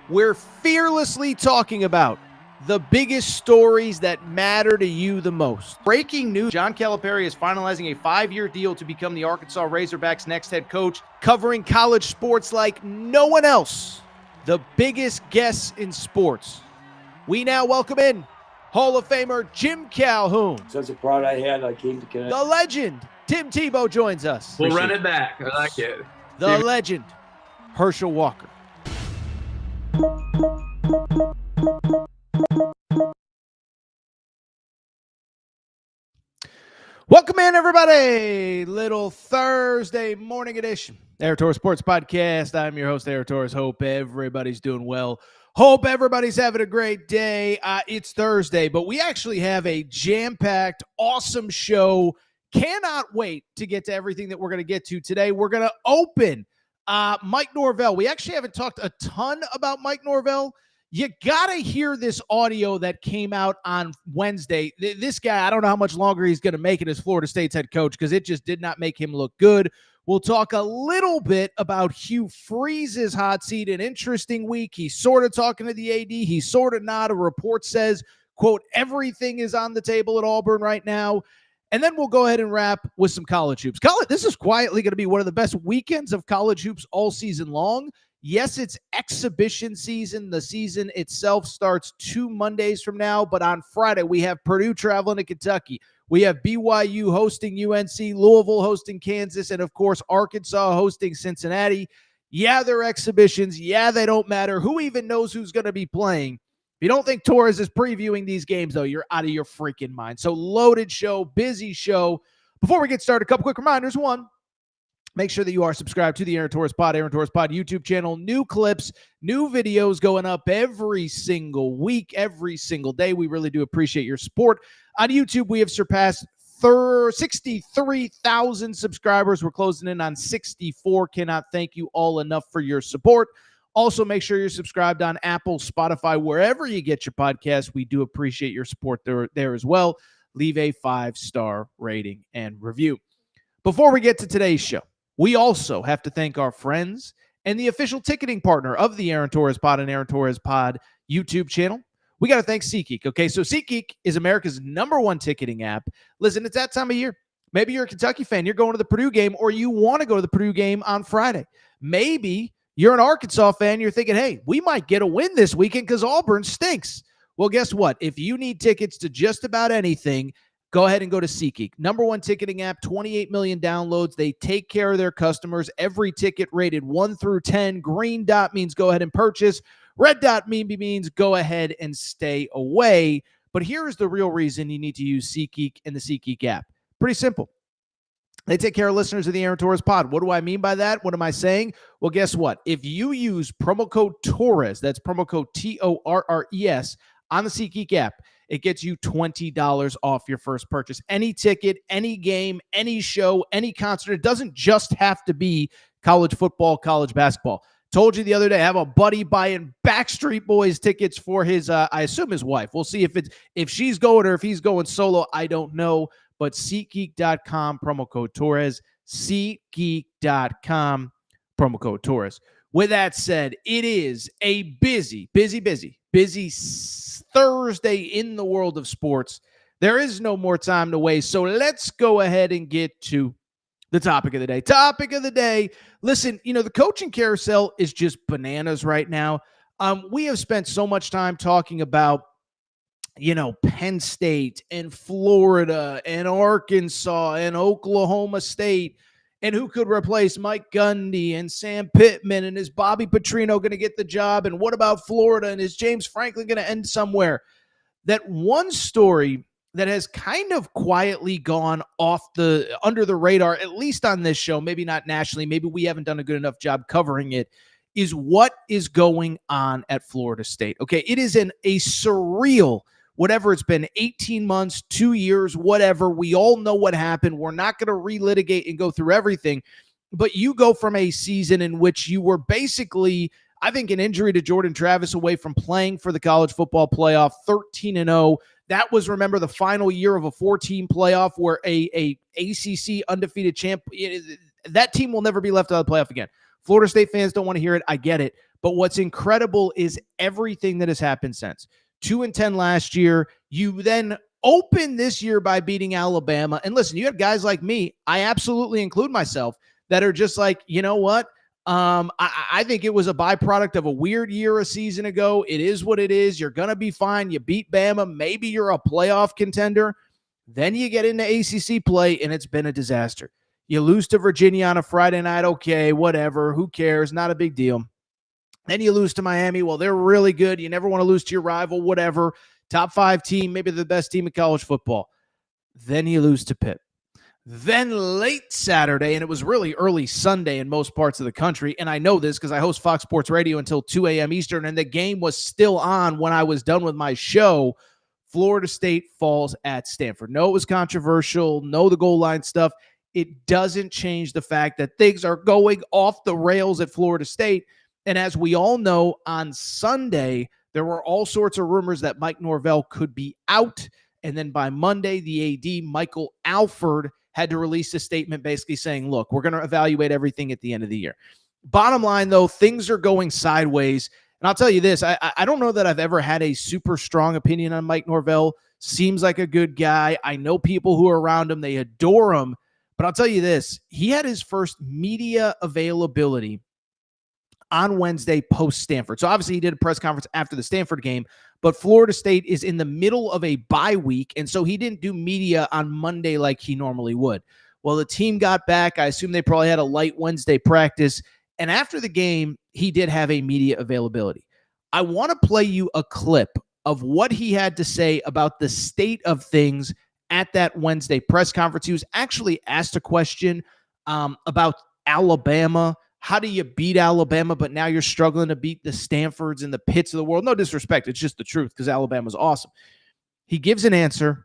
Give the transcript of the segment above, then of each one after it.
We're fearlessly talking about the biggest stories that matter to you the most. Breaking news, John Calipari is finalizing a 5-year deal to become the Arkansas Razorbacks' next head coach, covering college sports like no one else. The biggest guests in sports. We now welcome in Hall of Famer Jim Calhoun. Such a pride I had, I came to Connecticut. The legend, Tim Tebow, joins us. We'll run it back. I like it. The legend, Herschel Walker. Welcome in, everybody. Little Thursday morning edition, Air Torres Sports Podcast. I'm your host, Air Torres. Hope everybody's doing well. Hope everybody's having a great day. It's Thursday, but we actually have a jam-packed, awesome show. Cannot wait to get to everything that we're going to get to today. We're going to open Mike Norvell. We actually haven't talked a ton about Mike Norvell. You got to hear this audio that came out on Wednesday. This guy, I don't know how much longer he's going to make it as Florida State's head coach because it just did not make him look good. We'll talk a little bit about Hugh Freeze's hot seat. An interesting week. He's sort of talking to the AD. He's sort of not. A report says, quote, everything is on the table at Auburn right now. And then we'll go ahead and wrap with some college hoops. This is quietly going to be one of the best weekends of college hoops all season long. Yes, it's exhibition season. The season itself starts 2 Mondays from now, but on Friday, we have Purdue traveling to Kentucky. We have BYU hosting UNC, Louisville hosting Kansas, and, of course, Arkansas hosting Cincinnati. Yeah, they're exhibitions. Yeah, they don't matter. Who even knows who's going to be playing? If you don't think Torres is previewing these games, though, you're out of your freaking mind. So loaded show, busy show. Before we get started, a couple quick reminders. One, make sure that you are subscribed to the Aaron Torres Pod YouTube channel. New clips, new videos going up every single week, every single day. We really do appreciate your support. On YouTube, we have surpassed 63,000 subscribers. We're closing in on 64. Cannot thank you all enough for your support. Also, make sure you're subscribed on Apple, Spotify, wherever you get your podcasts. We do appreciate your support there as well. Leave a 5-star rating and review. Before we get to today's show, we also have to thank our friends and the official ticketing partner of the Aaron Torres Pod and Aaron Torres Pod YouTube channel. We got to thank SeatGeek, okay? So SeatGeek is America's #1 ticketing app. Listen, it's that time of year. Maybe you're a Kentucky fan. You're going to the Purdue game, or you want to go to the Purdue game on Friday. Maybe you're an Arkansas fan. You're thinking, hey, we might get a win this weekend because Auburn stinks. Well, guess what? If you need tickets to just about anything, go ahead and go to SeatGeek. #1 ticketing app, 28 million downloads. They take care of their customers. Every ticket rated 1 through 10. Green dot means go ahead and purchase. Red dot means go ahead and stay away. But here is the real reason you need to use SeatGeek and the SeatGeek app. Pretty simple. They take care of listeners of the Aaron Torres Pod. What do I mean by that? What am I saying? Well, guess what? If you use promo code Torres, that's promo code TORRES on the SeatGeek app, it gets you $20 off your first purchase. Any ticket, any game, any show, any concert. It doesn't just have to be college football, college basketball. Told you the other day, I have a buddy buying Backstreet Boys tickets for his, I assume his wife. We'll see if she's going or if he's going solo. I don't know. But SeatGeek.com, promo code Torres. SeatGeek.com, promo code Torres. With that said, it is a busy Thursday in the world of sports. There is no more time to waste. So let's go ahead and get to the topic of the day. Topic of the day. Listen, the coaching carousel is just bananas right now. We have spent so much time talking about, Penn State and Florida and Arkansas and Oklahoma State and who could replace Mike Gundy and Sam Pittman, and is Bobby Petrino going to get the job? And what about Florida? And is James Franklin going to end somewhere? That one story that has kind of quietly gone under the radar, at least on this show, maybe not nationally, maybe we haven't done a good enough job covering it, is what is going on at Florida State. Okay, it is a surreal, whatever it's been, 18 months, 2 years, whatever. We all know what happened. We're not going to relitigate and go through everything. But you go from a season in which you were basically, I think, an injury to Jordan Travis away from playing for the college football playoff, 13-0. That was, remember, the final year of a 4-team playoff where a ACC undefeated champ, that team will never be left out of the playoff again. Florida State fans don't want to hear it. I get it. But what's incredible is everything that has happened since. 2-10 last year. You then open this year by beating Alabama. And listen, you have guys like me, I absolutely include myself, that are just like, you know what? I think it was a byproduct of a weird year a season ago. It is what it is. You're going to be fine. You beat Bama. Maybe you're a playoff contender. Then you get into ACC play, and it's been a disaster. You lose to Virginia on a Friday night. Okay, whatever. Who cares? Not a big deal. Then you lose to Miami. Well, they're really good. You never want to lose to your rival, whatever. Top 5 team, maybe the best team in college football. Then you lose to Pitt. Then late Saturday, and it was really early Sunday in most parts of the country, and I know this because I host Fox Sports Radio until 2 a.m. Eastern, and the game was still on when I was done with my show. Florida State falls at Stanford. No, it was controversial. No, the goal line stuff. It doesn't change the fact that things are going off the rails at Florida State. And as we all know, on Sunday, there were all sorts of rumors that Mike Norvell could be out. And then by Monday, the AD, Michael Alford, had to release a statement basically saying, look, we're going to evaluate everything at the end of the year. Bottom line, though, things are going sideways. And I'll tell you this, I don't know that I've ever had a super strong opinion on Mike Norvell. Seems like a good guy. I know people who are around him. They adore him. But I'll tell you this, he had his first media availability on Wednesday post-Stanford. So obviously he did a press conference after the Stanford game, but Florida State is in the middle of a bye week, and so he didn't do media on Monday like he normally would. Well, the team got back. I assume they probably had a light Wednesday practice, and after the game, he did have a media availability. I want to play you a clip of what he had to say about the state of things at that Wednesday press conference. He was actually asked a question about Alabama. How do you beat Alabama, but now you're struggling to beat the Stanfords and the Pitts of the world? No disrespect. It's just the truth because Alabama's awesome. He gives an answer.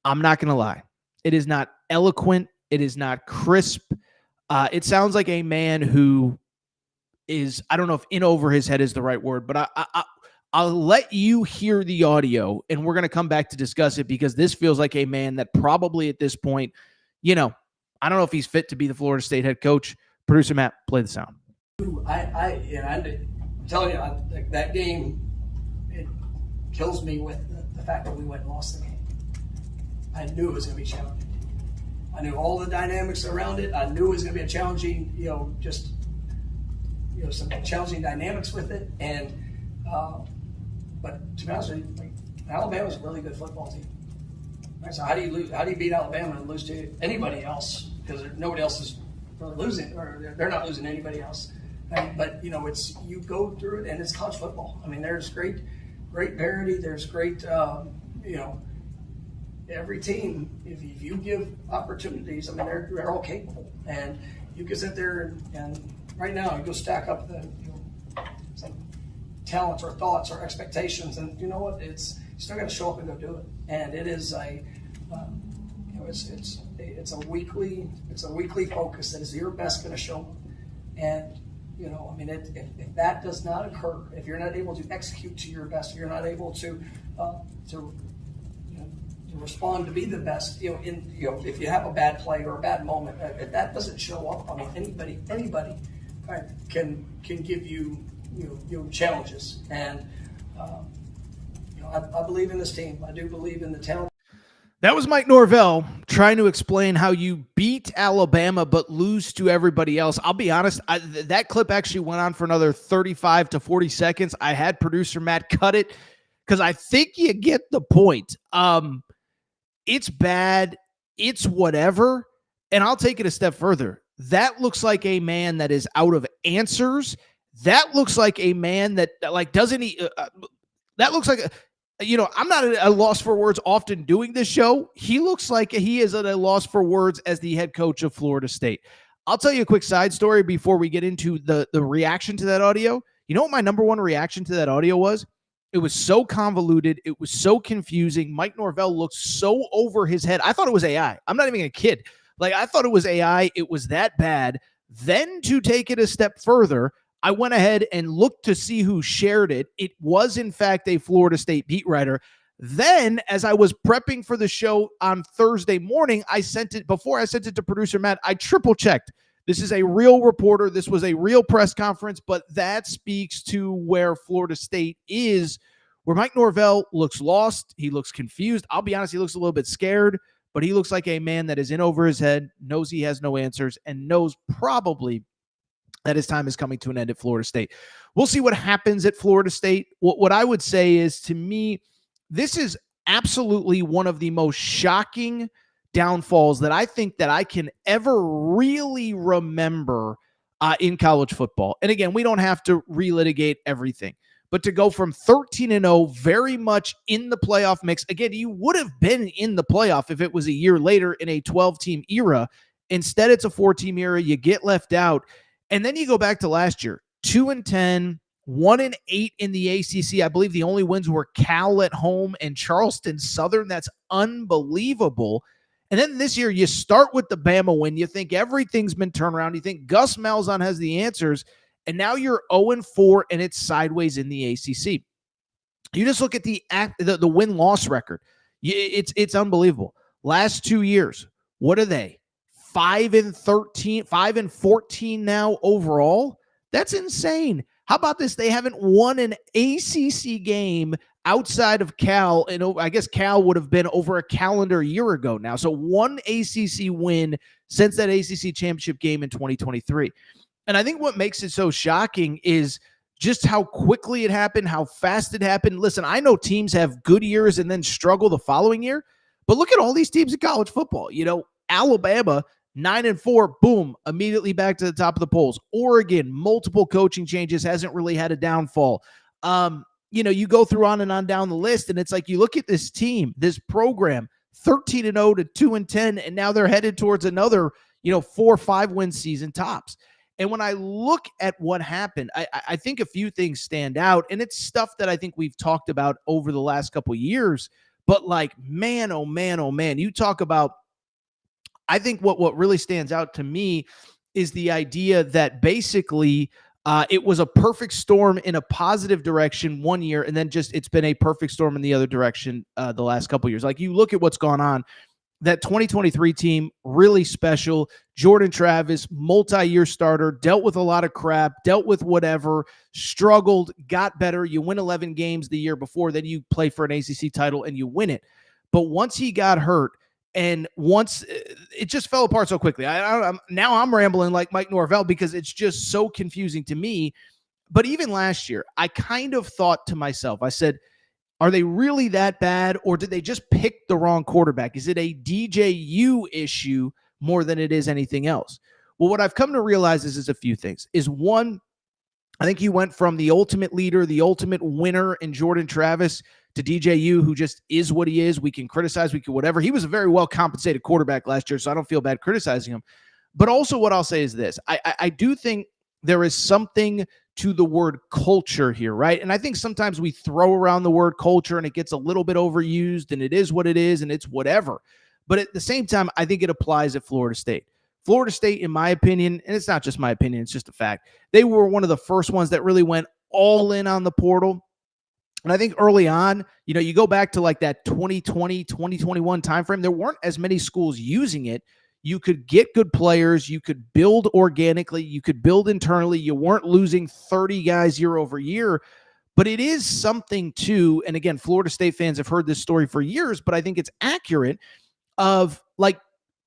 I'm not going to lie. It is not eloquent. It is not crisp. It sounds like a man who is, I don't know if in over his head is the right word, but I'll let you hear the audio, and we're going to come back to discuss it because this feels like a man that probably at this point, I don't know if he's fit to be the Florida State head coach. Producer Matt, play the sound. I'm telling you, that game, it kills me with the fact that we went and lost the game. I knew it was going to be challenging. I knew all the dynamics around it. I knew it was going to be a challenging, some challenging dynamics with it. And but to be honest with you, Alabama's a really good football team. Right, so how do you lose? How do you beat Alabama and lose to anybody else? Because nobody else is really losing, or they're not losing anybody else. But it's, you go through it, and it's college football. I mean, there's great parity. There's great, every team. If you give opportunities, I mean, they're all capable, and you can sit there and right now you go stack up the some talents or thoughts or expectations, and you know what? It's you still got to show up and go do it. And it is a it's a weekly focus that is your best going to show up. And if that does not occur, if you're not able to execute to your best, if you're not able to respond to be the best, if you have a bad play or a bad moment, if that doesn't show up, I mean, anybody can give you challenges. And I believe in this team. I do believe in the talent. That was Mike Norvell trying to explain how you beat Alabama but lose to everybody else. I'll be honest, that clip actually went on for another 35 to 40 seconds. I had producer Matt cut it because I think you get the point. It's bad. It's whatever. And I'll take it a step further. That looks like a man that is out of answers. That looks like a man that doesn't he? That looks like I'm not at a loss for words often doing this show. He looks like he is at a loss for words as the head coach of Florida State. I'll tell you a quick side story before we get into the reaction to that audio. You know what my number one reaction to that audio was? It was so convoluted. It was so confusing. Mike Norvell looked so over his head. I thought it was AI. I'm not even a kid. I thought it was AI. It was that bad. Then to take it a step further, I went ahead and looked to see who shared it. It was, in fact, a Florida State beat writer. Then, as I was prepping for the show on Thursday morning, before I sent it to producer Matt, I triple-checked This is a real reporter. This was a real press conference, but that speaks to where Florida State is, where Mike Norvell looks lost. He looks confused. I'll be honest, he looks a little bit scared, but he looks like a man that is in over his head, knows he has no answers, and knows probably that his time is coming to an end at Florida State. We'll see what happens at Florida State. What I would say is, to me, this is absolutely one of the most shocking downfalls that I think that I can ever really remember in college football. And again, we don't have to relitigate everything, but to go from 13-0, very much in the playoff mix. Again, you would have been in the playoff if it was a year later in a 12-team era. Instead, it's a 4-team era. You get left out. And then you go back to last year, 2-10, 1-8 in the ACC. I believe the only wins were Cal at home and Charleston Southern. That's unbelievable. And then this year, you start with the Bama win. You think everything's been turned around. You think Gus Malzahn has the answers. And now you're 0-4, and it's sideways in the ACC. You just look at the win-loss record. It's unbelievable. Last 2 years, what are they? 5-13, 5-14 now overall. That's insane. How about this? They haven't won an ACC game outside of Cal, and I guess Cal would have been over a calendar year ago now. So one ACC win since that ACC championship game in 2023. And I think what makes it so shocking is just how quickly it happened, how fast it happened. Listen, I know teams have good years and then struggle the following year, but look at all these teams in college football. Alabama, 9-4, boom, immediately back to the top of the polls. Oregon, multiple coaching changes, hasn't really had a downfall. You go through on and on down the list, and it's like you look at this team, this program, 13-0 to 2-10, and now they're headed towards another, 4 or 5 win season tops. And when I look at what happened, I think a few things stand out, and it's stuff that I think we've talked about over the last couple of years. But man, oh man, oh man, you talk about, I think what really stands out to me is the idea that basically it was a perfect storm in a positive direction one year, and then it's been a perfect storm in the other direction the last couple of years. You look at what's gone on. That 2023 team, really special. Jordan Travis, multi-year starter, dealt with a lot of crap, dealt with whatever, struggled, got better. You win 11 games the year before, then you play for an ACC title and you win it. But once he got hurt, and once it just fell apart so quickly. Now I'm rambling like Mike Norvell because it's just so confusing to me. But even last year, I kind of thought to myself, I said, are they really that bad, or did they just pick the wrong quarterback? Is it a DJU issue more than it is anything else? Well, what I've come to realize is a few things. Is one, I think he went from the ultimate leader, the ultimate winner in Jordan Travis to DJU, who just is what he is. We can criticize, we can whatever. He was a very well-compensated quarterback last year, so I don't feel bad criticizing him. But also what I'll say is this. I do think there is something to the word culture here, right? And I think sometimes we throw around the word culture and it gets a little bit overused, and it is what it is and it's whatever. But at the same time, I think it applies at Florida State. Florida State, in my opinion, and it's not just my opinion, it's just a fact, they were one of the first ones that really went all in on the portal. And I think early on, you go back to that 2020, 2021 timeframe, there weren't as many schools using it. You could get good players. You could build organically. You could build internally. You weren't losing 30 guys year over year. But it is something too, and again, Florida State fans have heard this story for years, but I think it's accurate, of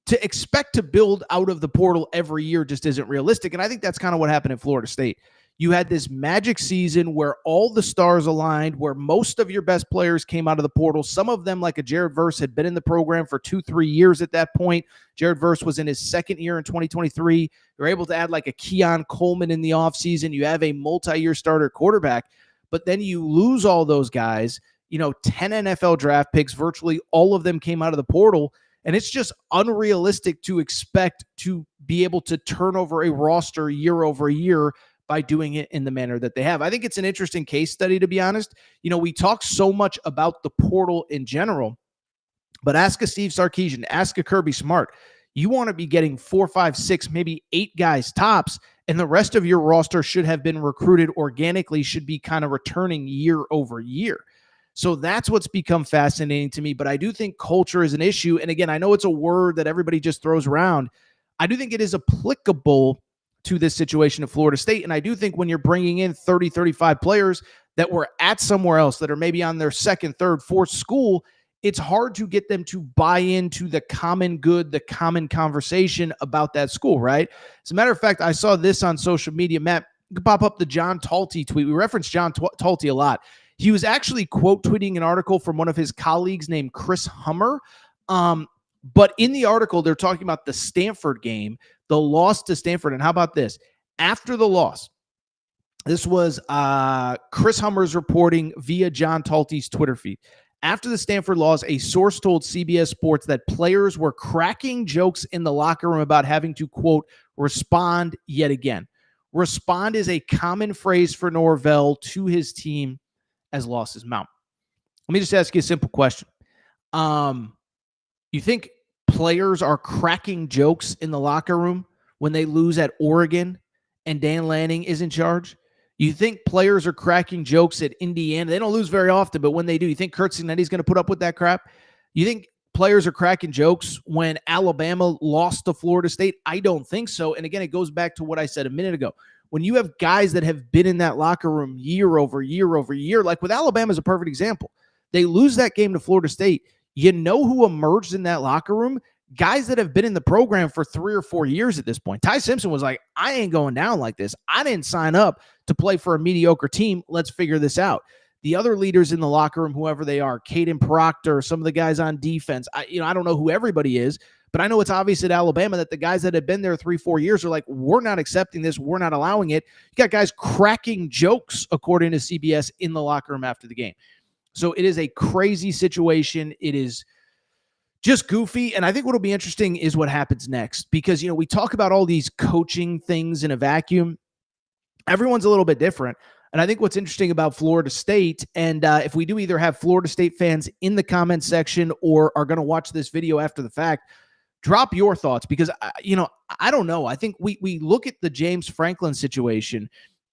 to expect to build out of the portal every year just isn't realistic. And I think that's kind of what happened at Florida State. You had this magic season where all the stars aligned, where most of your best players came out of the portal. Some of them, like a Jared Verse, had been in the program for 2-3 years at that point. Jared Verse was in his second year in 2023. You're able to add a Keon Coleman in the offseason. You have a multi-year starter quarterback, but then you lose all those guys. 10 NFL draft picks, virtually all of them came out of the portal. And it's just unrealistic to expect to be able to turn over a roster year over year by doing it in the manner that they have. I think it's an interesting case study, to be honest. We talk so much about the portal in general, but ask a Steve Sarkisian, ask a Kirby Smart. You want to be getting 4, 5, 6, maybe 8 guys tops, and the rest of your roster should have been recruited organically, should be kind of returning year over year. So that's what's become fascinating to me. But I do think culture is an issue. And again, I know it's a word that everybody just throws around. I do think it is applicable to this situation at Florida State. And I do think when you're bringing in 30, 35 players that were at somewhere else, that are maybe on their second, third, fourth school, it's hard to get them to buy into the common good, the common conversation about that school, right? As a matter of fact, I saw this on social media. Matt, you can pop up the John Talty tweet. We reference John Talty a lot. He was actually quote tweeting an article from one of his colleagues named Chris Hummer. But in the article, they're talking about the Stanford game, the loss to Stanford. And how about this? After the loss, this was Chris Hummer's reporting via John Talty's Twitter feed. After the Stanford loss, a source told CBS Sports that players were cracking jokes in the locker room about having to, quote, respond yet again. Respond is a common phrase for Norvell to his team as losses mount. Let me just ask you a simple question. You think players are cracking jokes in the locker room when they lose at Oregon and Dan Lanning is in charge? You think players are cracking jokes at Indiana? They don't lose very often, but when they do, you think Curt Cignetti's going to put up with that crap? You think players are cracking jokes when Alabama lost to Florida State? I don't think so. And again, it goes back to what I said a minute ago. When you have guys that have been in that locker room year over year over year, like with Alabama is a perfect example. They lose that game to Florida State. You know who emerged in that locker room? Guys that have been in the program for 3 or 4 years at this point. Ty Simpson was like, I ain't going down like this. I didn't sign up to play for a mediocre team. Let's figure this out. The other leaders in the locker room, whoever they are, Caden Proctor, some of the guys on defense, I don't know who everybody is, but I know it's obvious at Alabama that the guys that have been there 3-4 years are like, we're not accepting this. We're not allowing it. You got guys cracking jokes, according to CBS, in the locker room after the game. So it is a crazy situation. It is just goofy. And I think what'll be interesting is what happens next, because, we talk about all these coaching things in a vacuum. Everyone's a little bit different. And I think what's interesting about Florida State, and if we do either have Florida State fans in the comments section or are going to watch this video after the fact, drop your thoughts, because, I don't know. I think we look at the James Franklin situation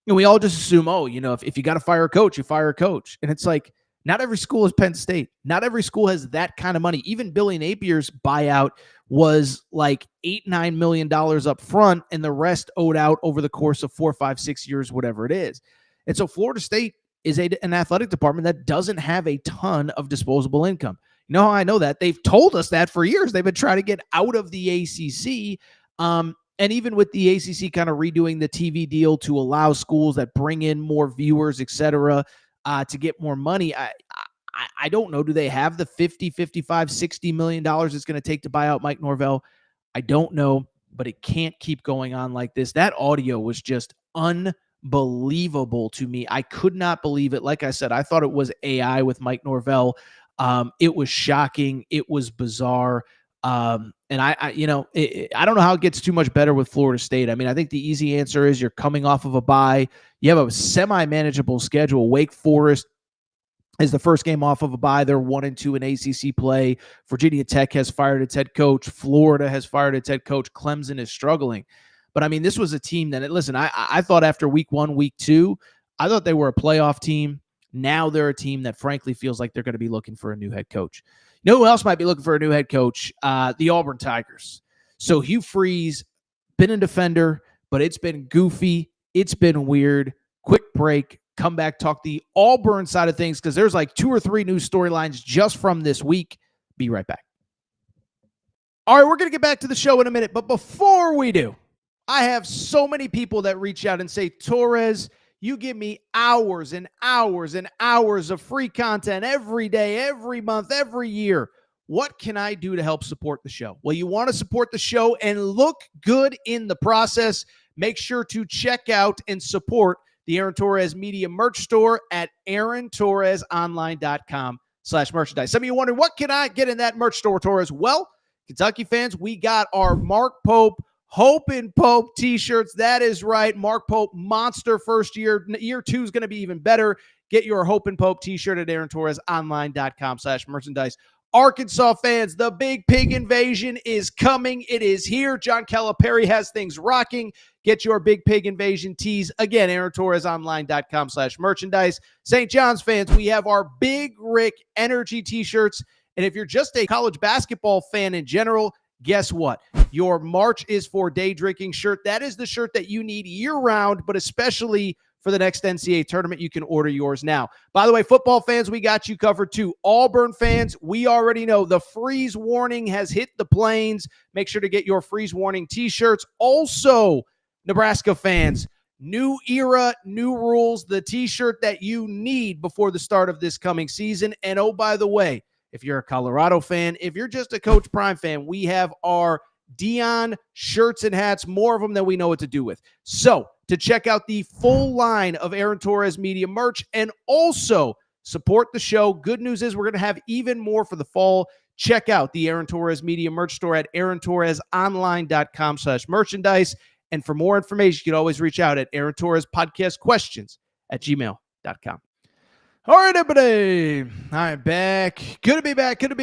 and we all just assume, if you got to fire a coach, you fire a coach. And it's like, not every school is Penn State. Not every school has that kind of money. Even Billy Napier's buyout was like $8-9 million up front, and the rest owed out over the course of 4, 5, 6 years, whatever it is. And so Florida State is an athletic department that doesn't have a ton of disposable income. You know how I know that? They've told us that for years. They've been trying to get out of the ACC. And even with the ACC kind of redoing the TV deal to allow schools that bring in more viewers, et cetera, to get more money, I don't know. Do they have the $50, $55, $60 million it's going to take to buy out Mike Norvell? I don't know, but it can't keep going on like this. That audio was just unbelievable to me. I could not believe it. Like I said, I thought it was AI with Mike Norvell. It was shocking. It was bizarre. And I don't know how it gets too much better with Florida State. I mean, I think the easy answer is you're coming off of a bye. You have a semi-manageable schedule. Wake Forest is the first game off of a bye. They're 1-2 in ACC play. Virginia Tech has fired its head coach. Florida has fired its head coach. Clemson is struggling. But, I mean, this was a team that, listen, I thought after week 1, week 2, I thought they were a playoff team. Now they're a team that, frankly, feels like they're going to be looking for a new head coach. You know who else might be looking for a new head coach? The Auburn Tigers. So Hugh Freeze, been a defender, but it's been goofy. It's been weird. Quick break. Come back, talk the Auburn side of things, because there's like 2 or 3 new storylines just from this week. Be right back. All right, we're going to get back to the show in a minute, but before we do, I have so many people that reach out and say, Torres, you give me hours and hours and hours of free content every day, every month, every year. What can I do to help support the show? Well, you want to support the show and look good in the process. Make sure to check out and support the Aaron Torres Media merch store at aarontorresonline.com/merchandise. Some of you wondering, what can I get in that merch store, Torres? Well, Kentucky fans, we got our Mark Pope Hope and Pope t-shirts. That is right. Mark Pope, monster first year. Year 2 is going to be even better. Get your Hope and Pope t-shirt at aarontorresonline.com/merchandise. Arkansas fans, the Big Pig Invasion is coming. It is here. John Calipari has things rocking. Get your Big Pig Invasion tees. Again, aarontorresonline.com/merchandise. St. John's fans, we have our Big Rick Energy t-shirts. And if you're just a college basketball fan in general, guess what? Your March is for Day Drinking shirt. That is the shirt that you need year-round, but especially for the next NCAA tournament. You can order yours now. By the way, football fans, we got you covered too. Auburn fans, we already know the freeze warning has hit the plains. Make sure to get your freeze warning t-shirts. Also, Nebraska fans, new era, new rules, the t-shirt that you need before the start of this coming season. And oh, by the way, if you're a Colorado fan, if you're just a Coach Prime fan, we have our Dion shirts and hats, more of them than we know what to do with. So to check out the full line of Aaron Torres Media merch and also support the show, good news is we're going to have even more for the fall. Check out the Aaron Torres Media merch store at aarontorresonline.com/merchandise. And for more information, you can always reach out at Aaron Torres Podcast Questions at gmail.com. All right, everybody. All right, back. Good to be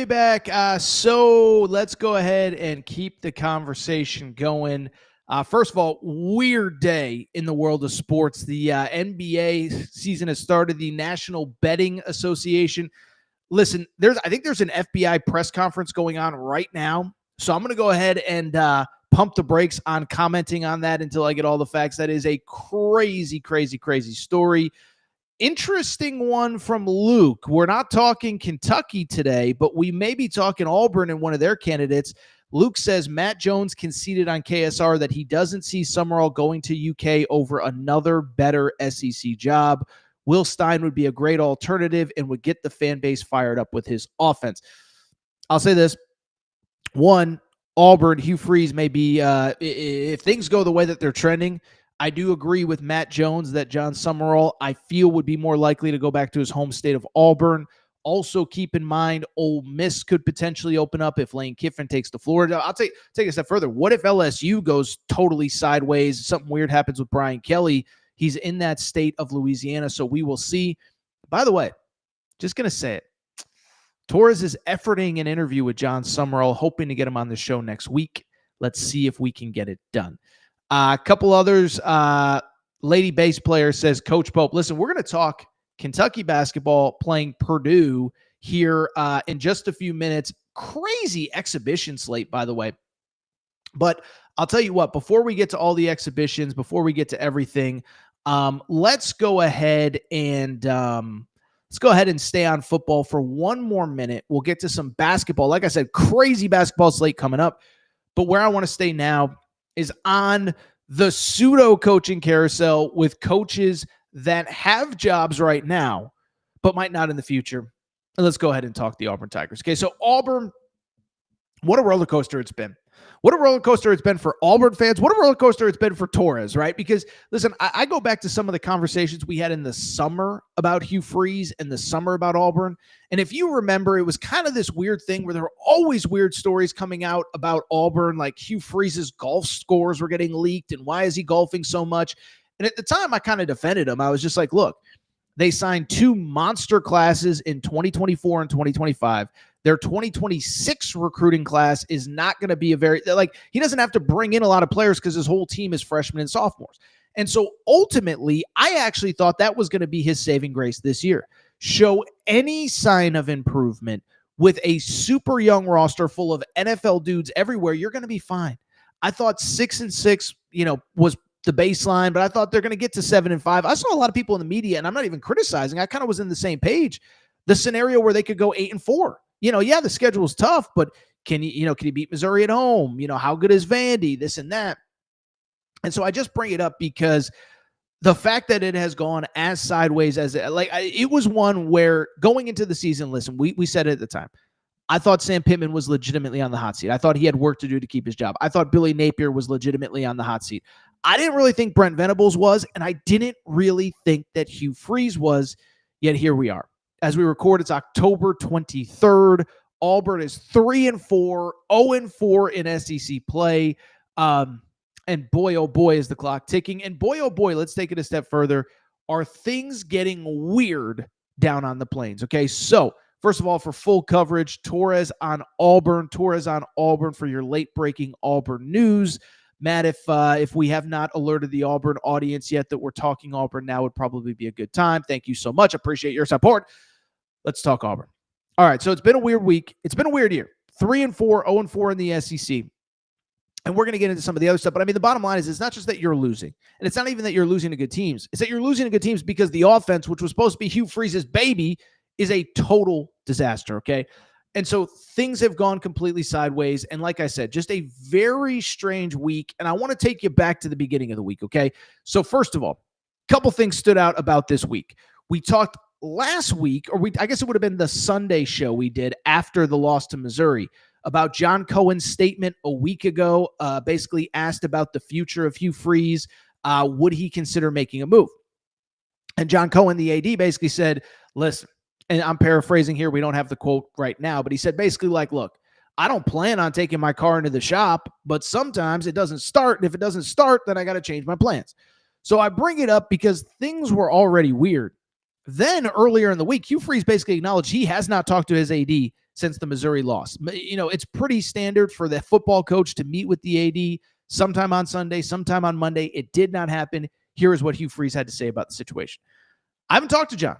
back. So let's go ahead and keep the conversation going. First of all, weird day in the world of sports. The NBA season has started. The National Betting Association. Listen, I think there's an FBI press conference going on right now. So I'm going to go ahead and pump the brakes on commenting on that until I get all the facts. That is a crazy story. Interesting one from Luke. We're not talking Kentucky today, but we may be talking Auburn and one of their candidates. Luke says Matt Jones conceded on KSR that he doesn't see Summerall going to UK over another better SEC job. Will Stein would be a great alternative and would get the fan base fired up with his offense. I'll say this. One, Auburn, Hugh Freeze may be, if things go the way that they're trending, I do agree with Matt Jones that John Summerall, I feel, would be more likely to go back to his home state of Auburn. Also, keep in mind, Ole Miss could potentially open up if Lane Kiffin takes to Florida. I'll take a step further. What if LSU goes totally sideways? Something weird happens with Brian Kelly. He's in that state of Louisiana, so we will see. By the way, just going to say it. Torres is efforting an interview with John Summerall, hoping to get him on the show next week. Let's see if we can get it done. A couple others. Lady bass player says, Coach Pope, listen, we're going to talk Kentucky basketball playing Purdue here in just a few minutes. Crazy exhibition slate, by the way. But I'll tell you what, before we get to all the exhibitions, before we get to everything, let's go ahead and stay on football for one more minute. We'll get to some basketball. Like I said, crazy basketball slate coming up. But where I want to stay now is on the pseudo coaching carousel with coaches that have jobs right now, but might not in the future. And let's go ahead and talk the Auburn Tigers. Okay, so Auburn, what a roller coaster it's been. What a roller coaster it's been for Auburn fans. What a roller coaster it's been for Torres, right? Because, listen, I go back to some of the conversations we had in the summer about Hugh Freeze and the summer about Auburn. And if you remember, it was kind of this weird thing where there were always weird stories coming out about Auburn, like Hugh Freeze's golf scores were getting leaked and why is he golfing so much? And at the time, I kind of defended him. I was just like, look, they signed 2 monster classes in 2024 and 2025. Their 2026 recruiting class is not going to be he doesn't have to bring in a lot of players because his whole team is freshmen and sophomores. And so ultimately, I actually thought that was going to be his saving grace this year. Show any sign of improvement with a super young roster full of NFL dudes everywhere, you're going to be fine. I thought 6-6, was the baseline, but I thought they're going to get to 7-5. I saw a lot of people in the media, and I'm not even criticizing. I kind of was in the same page. The scenario where they could go 8-4. The schedule's tough, but can you beat Missouri at home? How good is Vandy? This and that. And so I just bring it up because the fact that it has gone as sideways as it was one where going into the season, listen, we said it at the time. I thought Sam Pittman was legitimately on the hot seat. I thought he had work to do to keep his job. I thought Billy Napier was legitimately on the hot seat. I didn't really think Brent Venables was, and I didn't really think that Hugh Freeze was, yet here we are. As we record, it's October 23rd. Auburn is 3-4, 0-4 in SEC play. And boy, oh boy, is the clock ticking. And boy, oh boy, let's take it a step further. Are things getting weird down on the plains? Okay, so first of all, for full coverage, Torres on Auburn for your late-breaking Auburn news. Matt, if we have not alerted the Auburn audience yet that we're talking Auburn now, would probably be a good time. Thank you so much. Appreciate your support. Let's talk Auburn. All right, so it's been a weird week. It's been a weird year. 3-4, 0-4 in the SEC. And we're going to get into some of the other stuff. But I mean, the bottom line is it's not just that you're losing. And it's not even that you're losing to good teams. It's that you're losing to good teams because the offense, which was supposed to be Hugh Freeze's baby, is a total disaster, okay? And so things have gone completely sideways. And like I said, just a very strange week. And I want to take you back to the beginning of the week, okay? So first of all, a couple things stood out about this week. We talked last week, or I guess it would have been the Sunday show we did after the loss to Missouri, about John Cohen's statement a week ago, basically asked about the future of Hugh Freeze. Would he consider making a move? And John Cohen, the AD, basically said, listen, and I'm paraphrasing here, we don't have the quote right now, but he said basically like, look, I don't plan on taking my car into the shop, but sometimes it doesn't start. And if it doesn't start, then I got to change my plans. So I bring it up because things were already weird. Then earlier in the week, Hugh Freeze basically acknowledged he has not talked to his AD since the Missouri loss. You know, it's pretty standard for the football coach to meet with the AD sometime on Sunday, sometime on Monday. It did not happen. Here is what Hugh Freeze had to say about the situation. I haven't talked to John.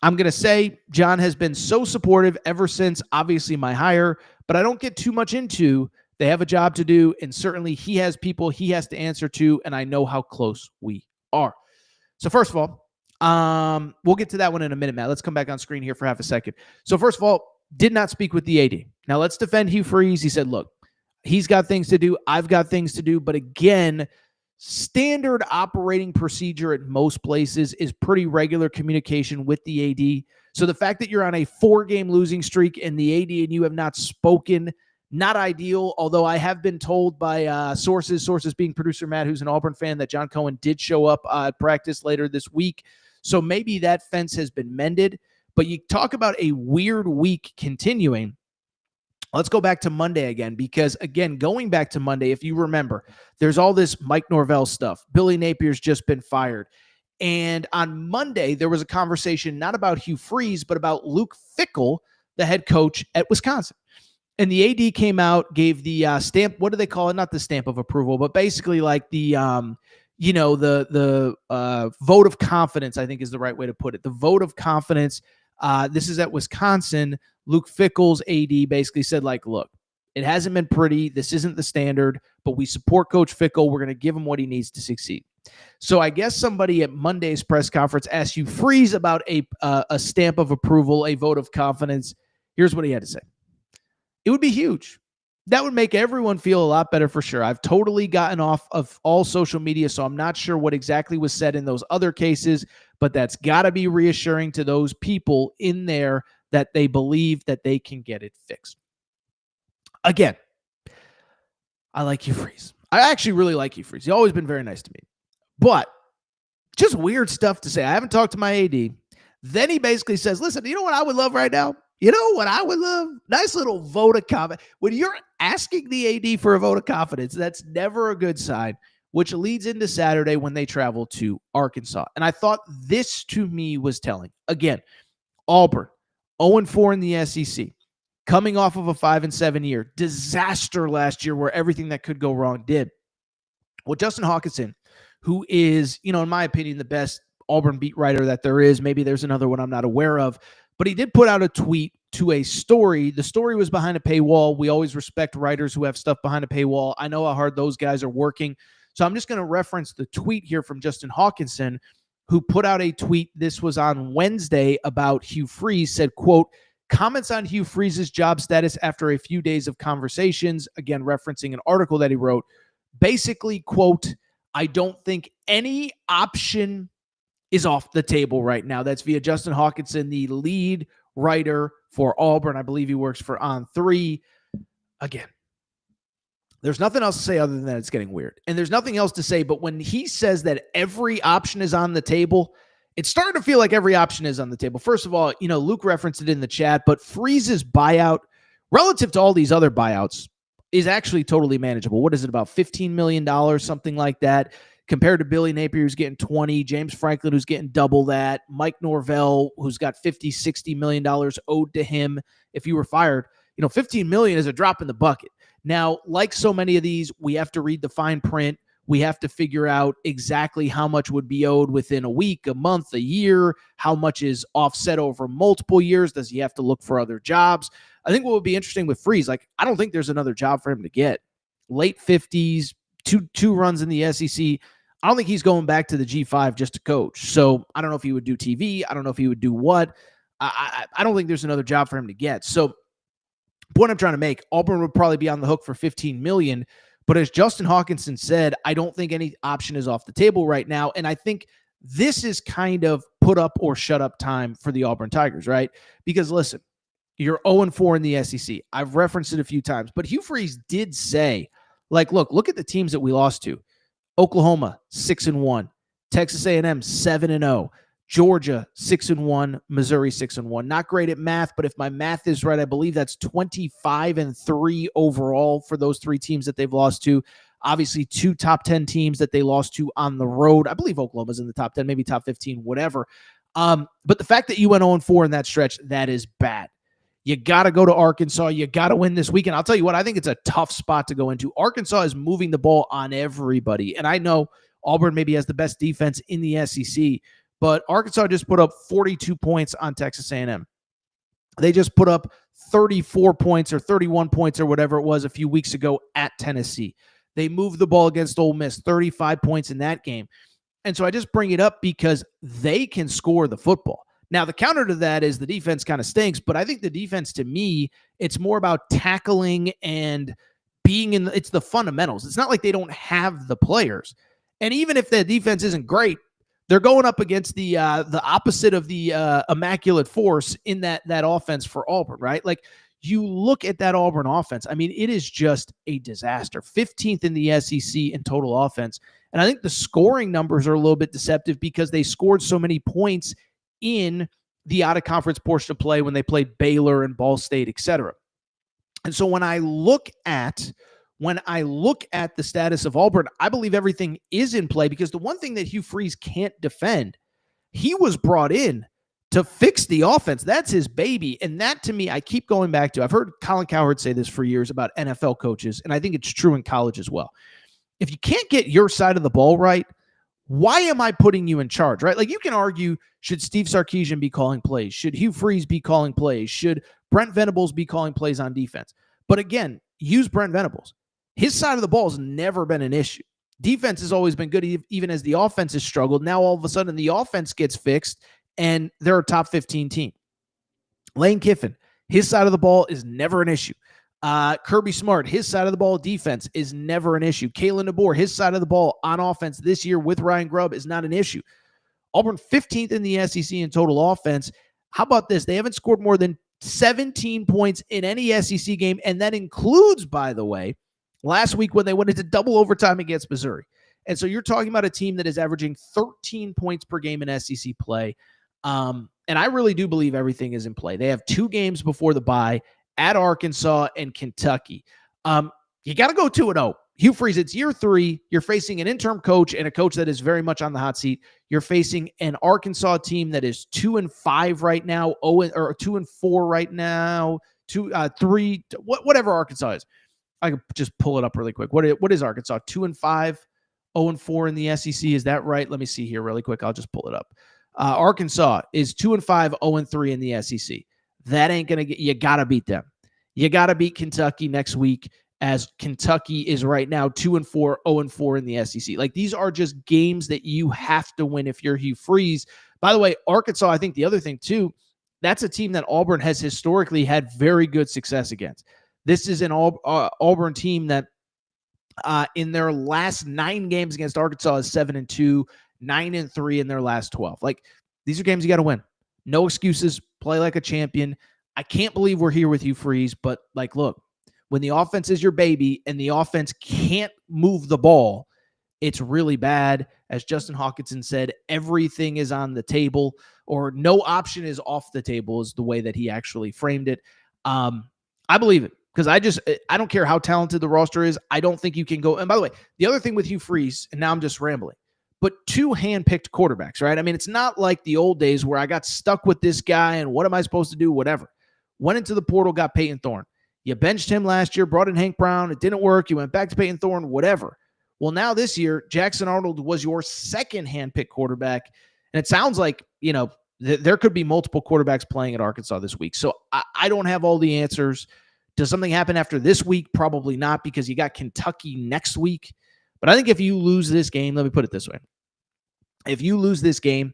I'm going to say John has been so supportive ever since, obviously, my hire, but I don't get too much into they have a job to do, and certainly he has people he has to answer to, and I know how close we are. So first of all, we'll get to that one in a minute, Matt. Let's come back on screen here for half a second. So first of all, did not speak with the AD. Now let's defend Hugh Freeze. He said, look, he's got things to do. I've got things to do. But again, standard operating procedure at most places is pretty regular communication with the AD. So the fact that you're on a 4-game losing streak and the AD and you have not spoken, not ideal, although I have been told by sources being producer Matt, who's an Auburn fan, that John Cohen did show up at practice later this week. So maybe that fence has been mended. But you talk about a weird week continuing. Let's go back to Monday again, because, again, going back to Monday, if you remember, there's all this Mike Norvell stuff. Billy Napier's just been fired. And on Monday, there was a conversation not about Hugh Freeze, but about Luke Fickell, the head coach at Wisconsin. And the AD came out, gave the stamp, what do they call it? Not the stamp of approval, but basically like the vote of confidence, I think is the right way to put it. The vote of confidence. This is at Wisconsin. Luke Fickell's AD basically said, like, look, it hasn't been pretty. This isn't the standard, but we support Coach Fickell. We're going to give him what he needs to succeed. So I guess somebody at Monday's press conference asked Hugh Freeze about a stamp of approval, a vote of confidence. Here's what he had to say. It would be huge. That would make everyone feel a lot better for sure. I've totally gotten off of all social media, so I'm not sure what exactly was said in those other cases, but that's got to be reassuring to those people in there that they believe that they can get it fixed. Again, I like Hugh Freeze. I actually really like Hugh Freeze. He's always been very nice to me. But just weird stuff to say. I haven't talked to my AD. Then he basically says, listen, you know what I would love right now? You know what I would love? Nice little vote of confidence. When you're asking the AD for a vote of confidence, that's never a good sign, which leads into Saturday when they travel to Arkansas. And I thought this to me was telling. Again, Auburn, 0-4 in the SEC, coming off of a 5-7 year. Disaster last year where everything that could go wrong did. Well, Justin Hawkinson, who is, in my opinion, the best Auburn beat writer that there is. Maybe there's another one I'm not aware of. But he did put out a tweet to a story. The story was behind a paywall. We always respect writers who have stuff behind a paywall. I know how hard those guys are working. So I'm just going to reference the tweet here from Justin Hawkinson, who put out a tweet. This was on Wednesday about Hugh Freeze, said, quote, comments on Hugh Freeze's job status after a few days of conversations, again, referencing an article that he wrote. Basically, quote, I don't think any option is off the table right now. That's via Justin Hawkinson, the lead writer for Auburn. I believe he works for On3. Again, there's nothing else to say other than that it's getting weird. And there's nothing else to say, but when he says that every option is on the table, it's starting to feel like every option is on the table. First of all, Luke referenced it in the chat, but Freeze's buyout, relative to all these other buyouts, is actually totally manageable. What is it, about $15 million, something like that? Compared to Billy Napier, who's getting 20, James Franklin, who's getting double that, Mike Norvell, who's got $50-60 million owed to him if he were fired. $15 million is a drop in the bucket. Now, like so many of these, we have to read the fine print. We have to figure out exactly how much would be owed within a week, a month, a year, how much is offset over multiple years. Does he have to look for other jobs? I think what would be interesting with Freeze, like, I don't think there's another job for him to get. Late 50s, two runs in the SEC. I don't think he's going back to the G5 just to coach. So I don't know if he would do TV. I don't know if he would do what. I don't think there's another job for him to get. So point I'm trying to make, Auburn would probably be on the hook for $15 million. But as Justin Hawkinson said, I don't think any option is off the table right now. And I think this is kind of put up or shut up time for the Auburn Tigers, right? Because listen, you're 0-4 in the SEC. I've referenced it a few times, but Hugh Freeze did say, like, look at the teams that we lost to. Oklahoma, 6-1. Texas A&M, 7-0. Georgia, 6-1. Missouri, 6-1. Not great at math, but if my math is right, I believe that's 25-3 overall for those three teams that they've lost to. Obviously, 2 top 10 teams that they lost to on the road. I believe Oklahoma's in the top 10, maybe top 15, whatever. But the fact that you went 0-4 in that stretch, that is bad. You got to go to Arkansas. You got to win this weekend. I'll tell you what, I think it's a tough spot to go into. Arkansas is moving the ball on everybody. And I know Auburn maybe has the best defense in the SEC, but Arkansas just put up 42 points on Texas A&M. They just put up 34 points or 31 points or whatever it was a few weeks ago at Tennessee. They moved the ball against Ole Miss, 35 points in that game. And so I just bring it up because they can score the football. Now, the counter to that is the defense kind of stinks, but I think the defense, to me, it's more about tackling and being in it's the fundamentals. It's not like they don't have the players. And even if the defense isn't great, they're going up against the opposite of the immaculate force in that offense for Auburn, right? Like, you look at that Auburn offense, I mean, it is just a disaster. 15th in the SEC in total offense. And I think the scoring numbers are a little bit deceptive because they scored so many points in the out-of-conference portion of play when they played Baylor and Ball State, etc. And so when I look at the status of Auburn, I believe everything is in play because the one thing that Hugh Freeze can't defend, he was brought in to fix the offense. That's his baby. And that, to me, I keep going back to, I've heard Colin Cowherd say this for years about NFL coaches, and I think it's true in college as well. If you can't get your side of the ball right, why am I putting you in charge, right? Like, you can argue, should Steve Sarkisian be calling plays? Should Hugh Freeze be calling plays? Should Brent Venables be calling plays on defense? But again, use Brent Venables. His side of the ball has never been an issue. Defense has always been good, even as the offense has struggled. Now, all of a sudden, the offense gets fixed, and they're a top 15 team. Lane Kiffin, his side of the ball is never an issue. Kirby Smart, his side of the ball defense is never an issue. Kalen DeBoer, his side of the ball on offense this year with Ryan Grubb is not an issue. Auburn 15th in the SEC in total offense. How about this? They haven't scored more than 17 points in any SEC game, and that includes, by the way, last week when they went into double overtime against Missouri. And so you're talking about a team that is averaging 13 points per game in SEC play. And I really do believe everything is in play. They have 2 games before the bye at Arkansas and Kentucky. You got to go 2-0. Hugh Freeze, it's year 3. You're facing an interim coach and a coach that is very much on the hot seat. You're facing an Arkansas team that is 2-5 right now, 2-4 right now, 3, whatever Arkansas is. I can just pull it up really quick. What is Arkansas? 2-5, 0-4 in the SEC. Is that right? Let me see here really quick. I'll just pull it up. Arkansas is 2-5, 0-3 in the SEC. That ain't going to get, you got to beat them. You got to beat Kentucky next week, as Kentucky is right now 2-4, 0-4 in the SEC. Like, these are just games that you have to win if you're Hugh Freeze. By the way, Arkansas, I think the other thing too, that's a team that Auburn has historically had very good success against. This is an Auburn team that in their last 9 games against Arkansas is 7-2, 9-3 in their last 12. Like, these are games you got to win. No excuses. Play like a champion. I can't believe we're here with Hugh Freeze, but like, look, when the offense is your baby and the offense can't move the ball, it's really bad. As Justin Hawkinson said, everything is on the table, or no option is off the table is the way that he actually framed it. I believe it because I don't care how talented the roster is. I don't think you can go. And by the way, the other thing with Hugh Freeze, and now I'm just rambling, but 2 hand-picked quarterbacks, right? I mean, it's not like the old days where I got stuck with this guy and what am I supposed to do, whatever. Went into the portal, got Peyton Thorne. You benched him last year, brought in Hank Brown. It didn't work. You went back to Peyton Thorne, whatever. Well, now this year, Jackson Arnold was your second handpicked quarterback. And it sounds like, there could be multiple quarterbacks playing at Arkansas this week. So I don't have all the answers. Does something happen after this week? Probably not, because you got Kentucky next week. But I think if you lose this game, let me put it this way. If you lose this game,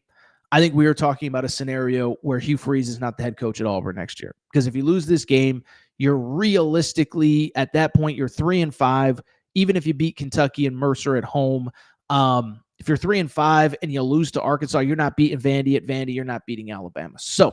I think we are talking about a scenario where Hugh Freeze is not the head coach at Auburn next year. Because if you lose this game, you're realistically, at that point, you're 3-5. Even if you beat Kentucky and Mercer at home, if you're 3-5 and you lose to Arkansas, you're not beating Vandy at Vandy. You're not beating Alabama. So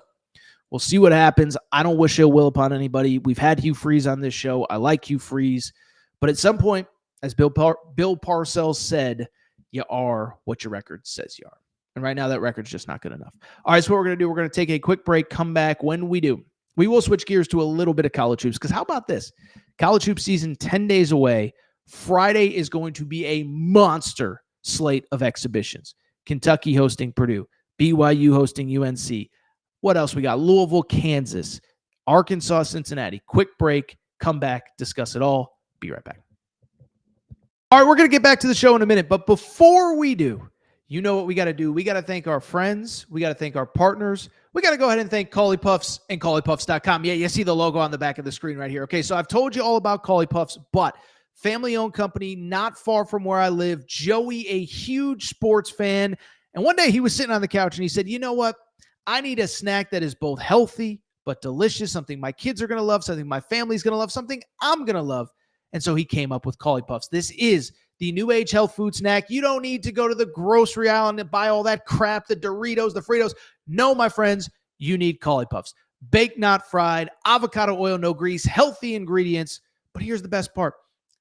we'll see what happens. I don't wish ill will upon anybody. We've had Hugh Freeze on this show. I like Hugh Freeze. But at some point, as Bill Parcells said, you are what your record says you are. And right now, that record's just not good enough. All right, so what we're going to do, we're going to take a quick break, come back. When we do, we will switch gears to a little bit of college hoops. Because how about this? College hoops season 10 days away. Friday is going to be a monster slate of exhibitions. Kentucky hosting Purdue. BYU hosting UNC. What else we got? Louisville, Kansas. Arkansas, Cincinnati. Quick break. Come back. Discuss it all. Be right back. All right, we're going to get back to the show in a minute. But before we do, you know what we got to do. We got to thank our friends. We got to thank our partners. We got to go ahead and thank Cauley Puffs and CauleyPuffs.com. Yeah, you see the logo on the back of the screen right here. Okay, so I've told you all about Cauley Puffs, but family-owned company, not far from where I live. Joey, a huge sports fan. And one day he was sitting on the couch and he said, you know what? I need a snack that is both healthy but delicious, something my kids are going to love, something my family's going to love, something I'm going to love. And so he came up with Cauley Puffs. This is the new age health food snack. You don't need to go to the grocery aisle and buy all that crap, the Doritos, the Fritos. No, my friends, you need Cauley Puffs. Baked, not fried, avocado oil, no grease, healthy ingredients. But here's the best part.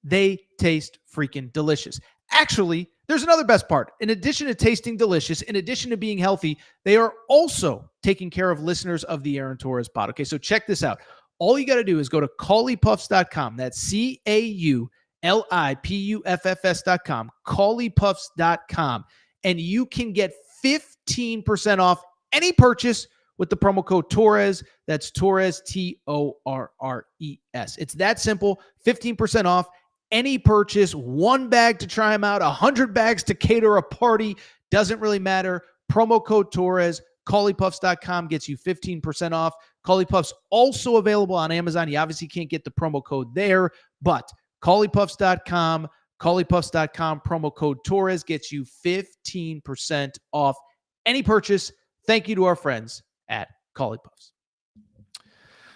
They taste freaking delicious. Actually, there's another best part. In addition to tasting delicious, in addition to being healthy, they are also taking care of listeners of the Aaron Torres pod. Okay, so check this out. All you got to do is go to CauleyPuffs.com. That's CauleyPuffs.com, CauleyPuffs.com, and you can get 15% off any purchase with the promo code Torres. That's Torres, Torres. It's that simple. 15% off any purchase. One bag to try them out, 100 bags to cater a party. Doesn't really matter. Promo code Torres. CauleyPuffs.com gets you 15% off. Cauley Puffs also available on Amazon. You obviously can't get the promo code there, but CauleyPuffs.com, CauleyPuffs.com, promo code Torres gets you 15% off any purchase. Thank you to our friends at Cauley Puffs.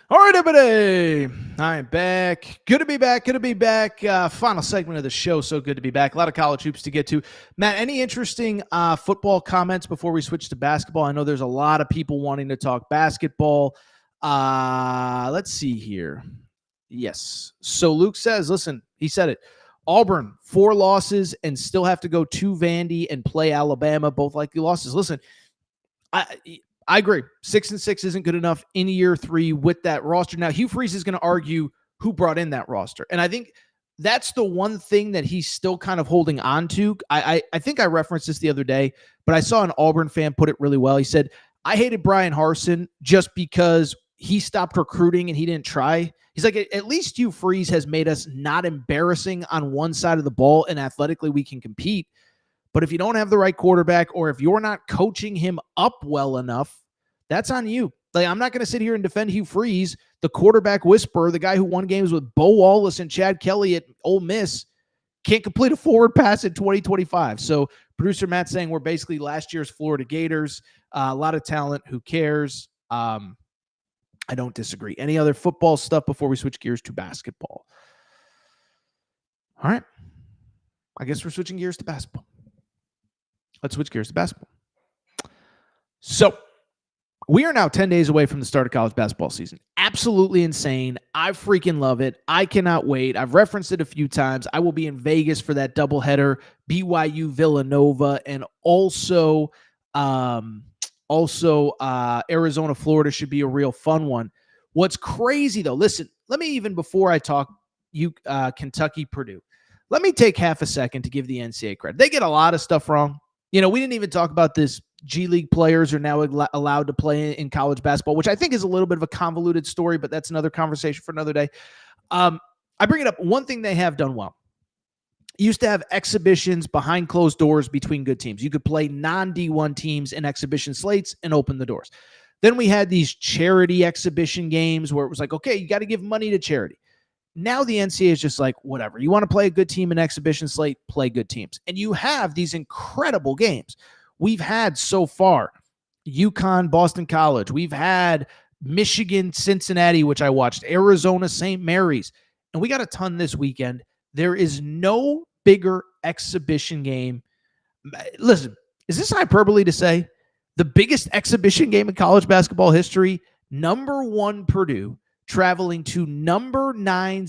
All right, everybody. I am back. Good to be back. Good to be back. Final segment of the show. So good to be back. A lot of college hoops to get to. Matt, any interesting football comments before we switch to basketball? I know there's a lot of people wanting to talk basketball. Let's see here. Yes. So Luke says, listen, he said it. Auburn, 4 losses and still have to go to Vandy and play Alabama, both likely losses. Listen, I agree. 6-6 isn't good enough in year 3 with that roster. Now, Hugh Freeze is going to argue who brought in that roster. And I think that's the one thing that he's still kind of holding on to. I think I referenced this the other day, but I saw an Auburn fan put it really well. He said, I hated Brian Harsin just because he stopped recruiting and he didn't try. He's like, at least Hugh Freeze has made us not embarrassing on one side of the ball, and athletically we can compete. But if you don't have the right quarterback, or if you're not coaching him up well enough, that's on you. Like, I'm not going to sit here and defend Hugh Freeze, the quarterback whisperer, the guy who won games with Bo Wallace and Chad Kelly at Ole Miss, can't complete a forward pass in 2025. So producer Matt saying we're basically last year's Florida Gators. A lot of talent. Who cares? I don't disagree. Any other football stuff before we switch gears to basketball? All right. I guess we're switching gears to basketball. Let's switch gears to basketball. So we are now 10 days away from the start of college basketball season. Absolutely insane. I freaking love it. I cannot wait. I've referenced it a few times. I will be in Vegas for that doubleheader, BYU Villanova, and also Arizona, Florida should be a real fun one. What's crazy though, listen, let me even before I talk Kentucky, Purdue, let me take half a second to give the NCAA credit. They get a lot of stuff wrong. You know, we didn't even talk about this. G League players are now allowed to play in college basketball, which I think is a little bit of a convoluted story, but that's another conversation for another day. I bring it up. One thing they have done well used to have exhibitions behind closed doors between good teams. You could play non-D1 teams in exhibition slates and open the doors. Then we had these charity exhibition games where it was like, okay, you got to give money to charity. Now the NCAA is just like, whatever. You want to play a good team in exhibition slate, play good teams. And you have these incredible games. We've had so far UConn, Boston College. We've had Michigan, Cincinnati, which I watched, Arizona, St. Mary's. And we got a ton this weekend. There is no bigger exhibition game. Listen, is this hyperbole to say the biggest exhibition game in college basketball history? Number 1 Purdue traveling to number 9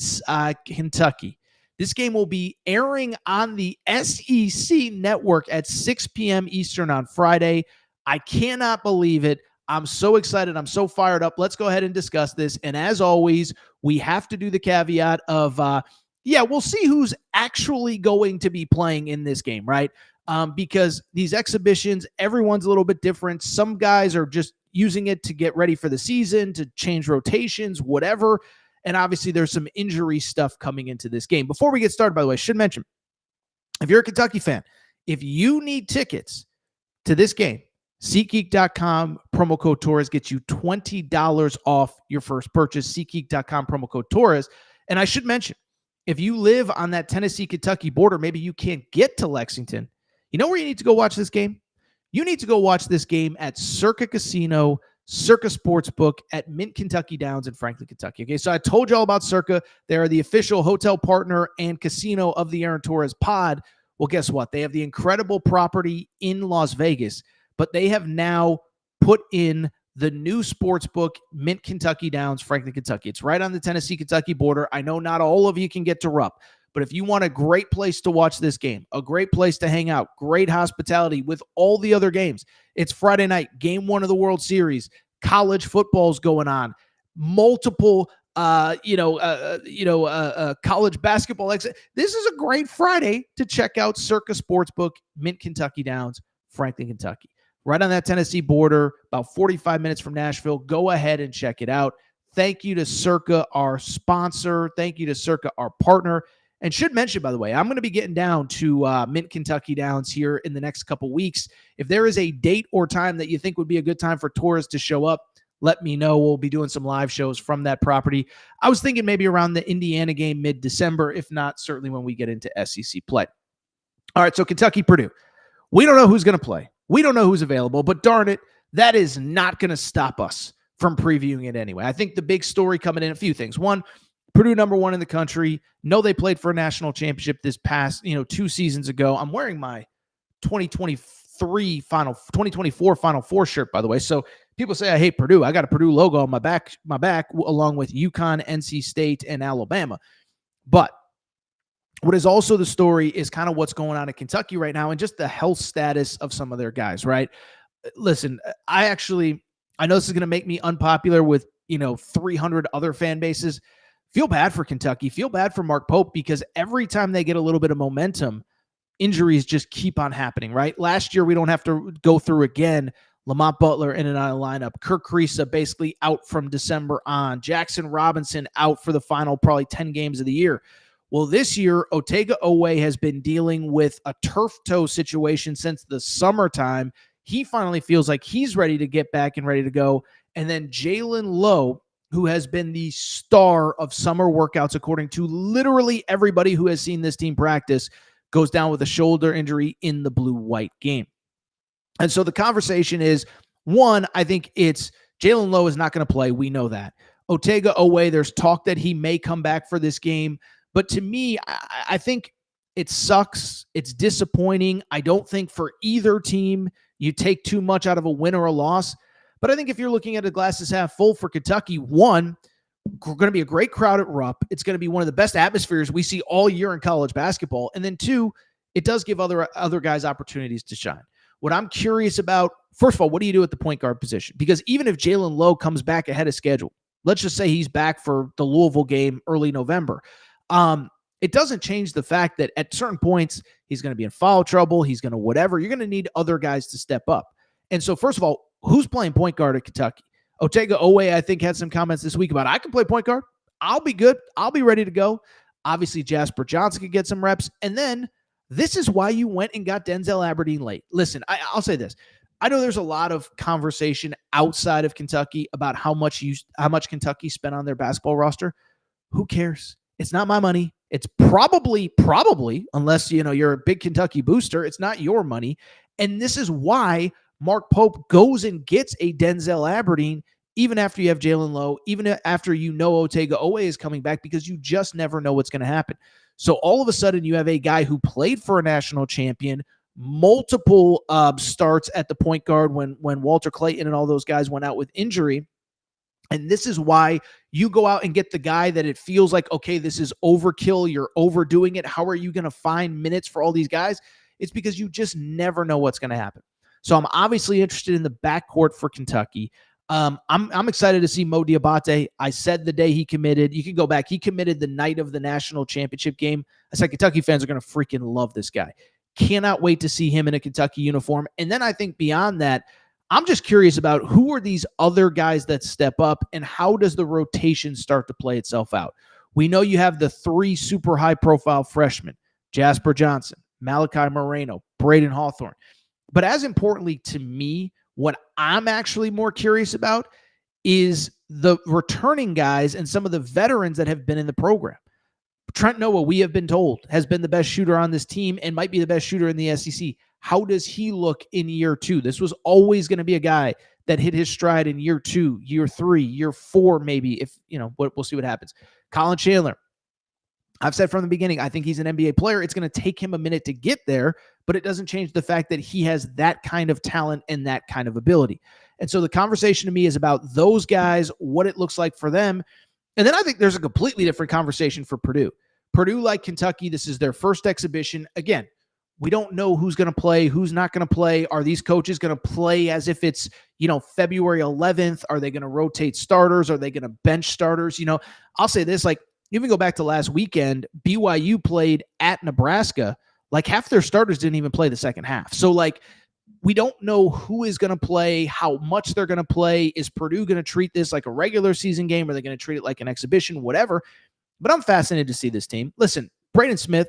Kentucky. This game will be airing on the SEC network at 6 p.m. Eastern on Friday. I cannot believe it. I'm so excited. I'm so fired up. Let's go ahead and discuss this. And as always, we have to do the caveat of, we'll see who's actually going to be playing in this game, right? Because these exhibitions, everyone's a little bit different. Some guys are just using it to get ready for the season, to change rotations, whatever. And obviously there's some injury stuff coming into this game. Before we get started, by the way, I should mention, if you're a Kentucky fan, if you need tickets to this game, SeatGeek.com, promo code Torres gets you $20 off your first purchase. SeatGeek.com, promo code Torres. And I should mention, if you live on that Tennessee-Kentucky border, maybe you can't get to Lexington. You know where you need to go watch this game? You need to go watch this game at Circa Casino, Circa Sportsbook at Mint Kentucky Downs in Franklin, Kentucky. Okay, so I told you all about Circa. They are the official hotel partner and casino of the Aaron Torres pod. Well, guess what? They have the incredible property in Las Vegas, but they have now put in the new sportsbook, Mint Kentucky Downs, Franklin, Kentucky. It's right on the Tennessee-Kentucky border. I know not all of you can get to Rupp, but if you want a great place to watch this game, a great place to hang out, great hospitality with all the other games, it's Friday night, game 1 of the World Series, college football's going on, multiple college basketball exit. This is a great Friday to check out Circa Sportsbook, Mint Kentucky Downs, Franklin, Kentucky. Right on that Tennessee border, about 45 minutes from Nashville. Go ahead and check it out. Thank you to Circa, our sponsor. Thank you to Circa, our partner. And should mention, by the way, I'm going to be getting down to Mint Kentucky Downs here in the next couple weeks. If there is a date or time that you think would be a good time for Torres to show up, let me know. We'll be doing some live shows from that property. I was thinking maybe around the Indiana game mid-December. If not, certainly when we get into SEC play. All right, so Kentucky, Purdue. We don't know who's going to play. We don't know who's available, but darn it, that is not going to stop us from previewing it anyway. I think the big story coming in, a few things. One, Purdue number 1 in the country. Know they played for a national championship this past, 2 seasons ago. I'm wearing my 2024 Final Four shirt, by the way. So people say I hate Purdue. I got a Purdue logo on my back, along with UConn, NC State, and Alabama. But what is also the story is kind of what's going on in Kentucky right now and just the health status of some of their guys, right? Listen, I know this is going to make me unpopular with, 300 other fan bases. Feel bad for Kentucky. Feel bad for Mark Pope, because every time they get a little bit of momentum, injuries just keep on happening, right? Last year, we don't have to go through again. Lamont Butler in and out of the lineup. Kirk Kriisa basically out from December on. Jackson Robinson out for the final probably 10 games of the year. Well, this year, Otega Owe has been dealing with a turf toe situation since the summertime. He finally feels like he's ready to get back and ready to go. And then Jalen Lowe, who has been the star of summer workouts, according to literally everybody who has seen this team practice, goes down with a shoulder injury in the blue-white game. And so the conversation is, one, I think it's Jalen Lowe is not going to play. We know that. Otega Owe, there's talk that he may come back for this game. But to me, I think it sucks. It's disappointing. I don't think for either team you take too much out of a win or a loss. But I think if you're looking at a glass is half full for Kentucky, one, going to be a great crowd at Rupp. It's going to be one of the best atmospheres we see all year in college basketball. And then two, it does give other guys opportunities to shine. What I'm curious about, first of all, what do you do at the point guard position? Because even if Jalen Lowe comes back ahead of schedule, let's just say he's back for the Louisville game early November. It doesn't change the fact that at certain points, he's going to be in foul trouble. He's going to whatever. You're going to need other guys to step up. And so, first of all, who's playing point guard at Kentucky? Otega Owe, I think, had some comments this week about, I can play point guard. I'll be good. I'll be ready to go. Obviously, Jasper Johnson could get some reps. And then this is why you went and got Denzel Aberdeen late. Listen, I'll say this. I know there's a lot of conversation outside of Kentucky about how much Kentucky spent on their basketball roster. Who cares? It's not my money. It's probably, unless you're a big Kentucky booster, it's not your money. And this is why Mark Pope goes and gets a Denzel Aberdeen, even after you have Jalen Lowe, even after Otega Owe is coming back, because you just never know what's going to happen. So all of a sudden, you have a guy who played for a national champion, multiple starts at the point guard when Walter Clayton and all those guys went out with injury. And this is why you go out and get the guy that it feels like, okay, this is overkill. You're overdoing it. How are you going to find minutes for all these guys? It's because you just never know what's going to happen. So I'm obviously interested in the backcourt for Kentucky. I'm excited to see Mo Diabate. I said the day he committed, you can go back. He committed the night of the national championship game. I said Kentucky fans are going to freaking love this guy. Cannot wait to see him in a Kentucky uniform. And then I think beyond that, I'm just curious about who are these other guys that step up and how does the rotation start to play itself out? We know you have the 3 super high-profile freshmen, Jasper Johnson, Malachi Moreno, Braden Hawthorne. But as importantly to me, what I'm actually more curious about is the returning guys and some of the veterans that have been in the program. Trent Noah, we have been told, has been the best shooter on this team and might be the best shooter in the SEC. How does he look in year 2? This was always going to be a guy that hit his stride in year 2, year 3, year 4, maybe, if, we'll see what happens. Colin Chandler, I've said from the beginning, I think he's an NBA player. It's going to take him a minute to get there, but it doesn't change the fact that he has that kind of talent and that kind of ability. And so the conversation to me is about those guys, what it looks like for them. And then I think there's a completely different conversation for Purdue. Purdue, like Kentucky, this is their first exhibition. Again, we don't know who's going to play, who's not going to play. Are these coaches going to play as if it's, February 11th? Are they going to rotate starters? Are they going to bench starters? I'll say this, even go back to last weekend, BYU played at Nebraska. Half their starters didn't even play the second half. So we don't know who is going to play, how much they're going to play. Is Purdue going to treat this like a regular season game? Are they going to treat it like an exhibition? Whatever. But I'm fascinated to see this team. Listen, Braden Smith,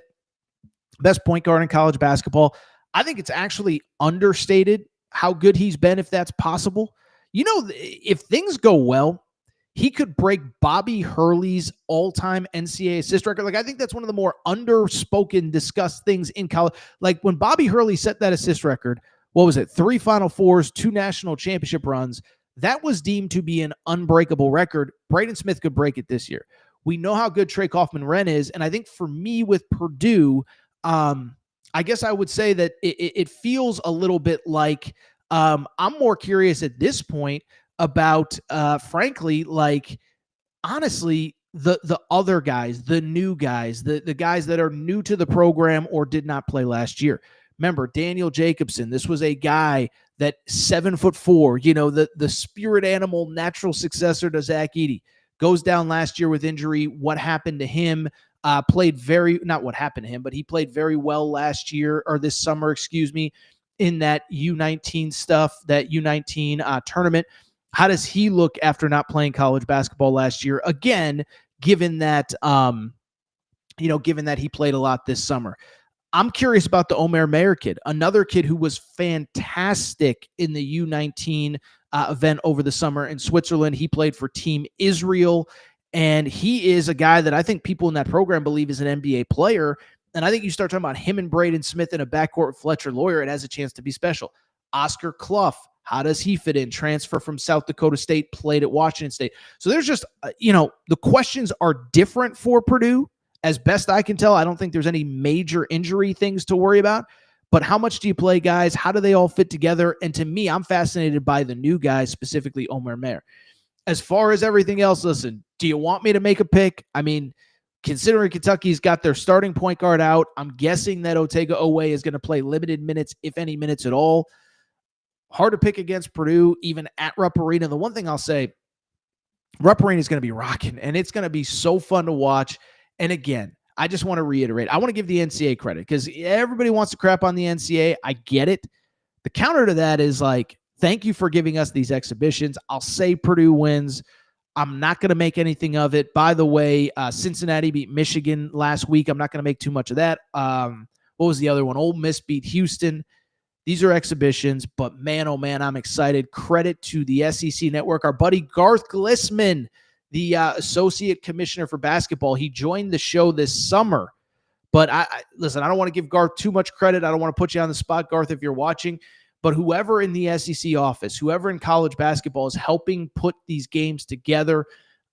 best point guard in college basketball. I think it's actually understated how good he's been, if that's possible. If things go well, he could break Bobby Hurley's all-time NCAA assist record. I think that's one of the more underspoken, discussed things in college. When Bobby Hurley set that assist record, what was it? 3 Final Fours, 2 national championship runs. That was deemed to be an unbreakable record. Braden Smith could break it this year. We know how good Trey Kaufman-Renn is. And I think for me with Purdue, I guess I would say that it feels a little bit like I'm more curious at this point about, frankly, honestly, the other guys, the new guys, the guys that are new to the program or did not play last year. Remember, Daniel Jacobson, this was a guy that 7'4", the spirit animal, natural successor to Zach Edey, goes down last year with injury. What happened to him? Not what happened to him, but he played very well last year or this summer, in that U19 stuff, that U19 tournament. How does he look after not playing college basketball last year? Again, given that he played a lot this summer. I'm curious about the Omer Mayer kid, another kid who was fantastic in the U19 event over the summer in Switzerland. He played for Team Israel, and he is a guy that I think people in that program believe is an NBA player. And I think you start talking about him and Braden Smith in a backcourt with Fletcher Lawyer, it has a chance to be special. Oscar Clough, how does he fit in? Transfer from South Dakota State, played at Washington State. So there's just, the questions are different for Purdue. As best I can tell, I don't think there's any major injury things to worry about. But how much do you play guys? How do they all fit together? And to me, I'm fascinated by the new guys, specifically Omer Mayer. As far as everything else, listen, do you want me to make a pick? I mean, considering Kentucky's got their starting point guard out, I'm guessing that Otega Owe is going to play limited minutes, if any minutes at all. Hard to pick against Purdue, even at Rupp Arena. The one thing I'll say, Rupp Arena is going to be rocking, and it's going to be so fun to watch. And again, I just want to reiterate, I want to give the NCAA credit because everybody wants to crap on the NCAA. I get it. The counter to that is thank you for giving us these exhibitions. I'll say Purdue wins. I'm not going to make anything of it. By the way, Cincinnati beat Michigan last week. I'm not going to make too much of that. What was the other one? Ole Miss beat Houston. These are exhibitions, but man, oh man, I'm excited. Credit to the SEC Network. Our buddy Garth Glissman, the Associate Commissioner for Basketball, he joined the show this summer. But listen, I don't want to give Garth too much credit. I don't want to put you on the spot, Garth, if you're watching. But whoever in the SEC office, whoever in college basketball is helping put these games together,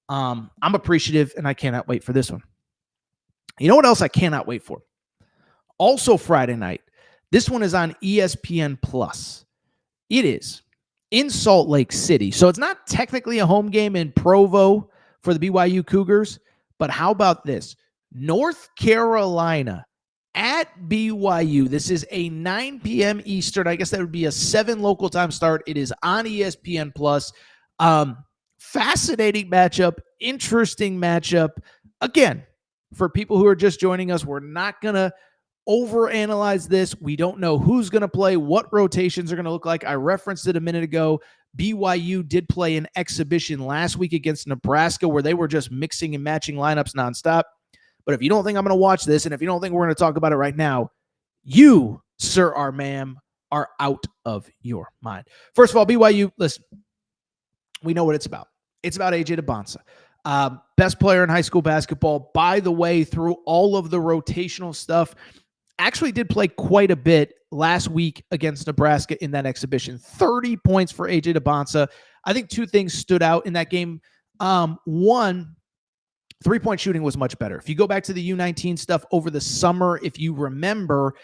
I'm appreciative, and I cannot wait for this one. You know what else I cannot wait for? Also Friday night. This one is on ESPN Plus. It is in Salt Lake City. So it's not technically a home game in Provo for the BYU Cougars, but how about this? North Carolina at BYU. This is a 9 p.m. Eastern. I guess that would be a 7 local time start. It is on ESPN Plus. Fascinating matchup, interesting matchup. Again, for people who are just joining us, we're not going to overanalyze this. We don't know who's going to play, what rotations are going to look like. I referenced it a minute ago. BYU did play an exhibition last week against Nebraska where they were just mixing and matching lineups nonstop. But if you don't think I'm going to watch this, and if you don't think we're going to talk about it right now, you, sir or ma'am, are out of your mind. First of all, BYU, listen, we know what it's about. It's about AJ DeBonsa. Best player in high school basketball. By the way, through all of the rotational stuff, actually did play quite a bit last week against Nebraska in that exhibition. 30 points for AJ DeBonsa. I think 2 things stood out in that game. One, 3-point shooting was much better. If you go back to the U19 stuff over the summer, if you remember,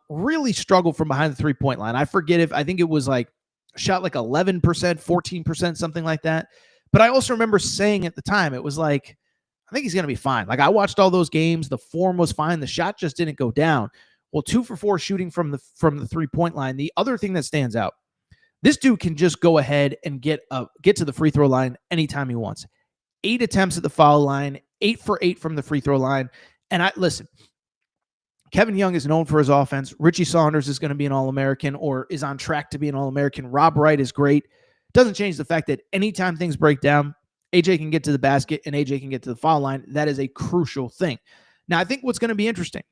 really struggled from behind the 3-point line. I think it was shot 11%, 14%, something like that. But I also remember saying at the time, it was I think he's going to be fine. I watched all those games. The form was fine. The shot just didn't go down. Well, 2 for 4 shooting from the 3-point line. The other thing that stands out, this dude can just go ahead and get to the free throw line anytime he wants. 8 attempts at the foul line, 8 for 8 from the free throw line. And listen, Kevin Young is known for his offense. Richie Saunders is going to be an All-American or is on track to be an All-American. Rob Wright is great. Doesn't change the fact that anytime things break down, AJ can get to the basket and AJ can get to the foul line. That is a crucial thing. Now, I think what's going to be interesting,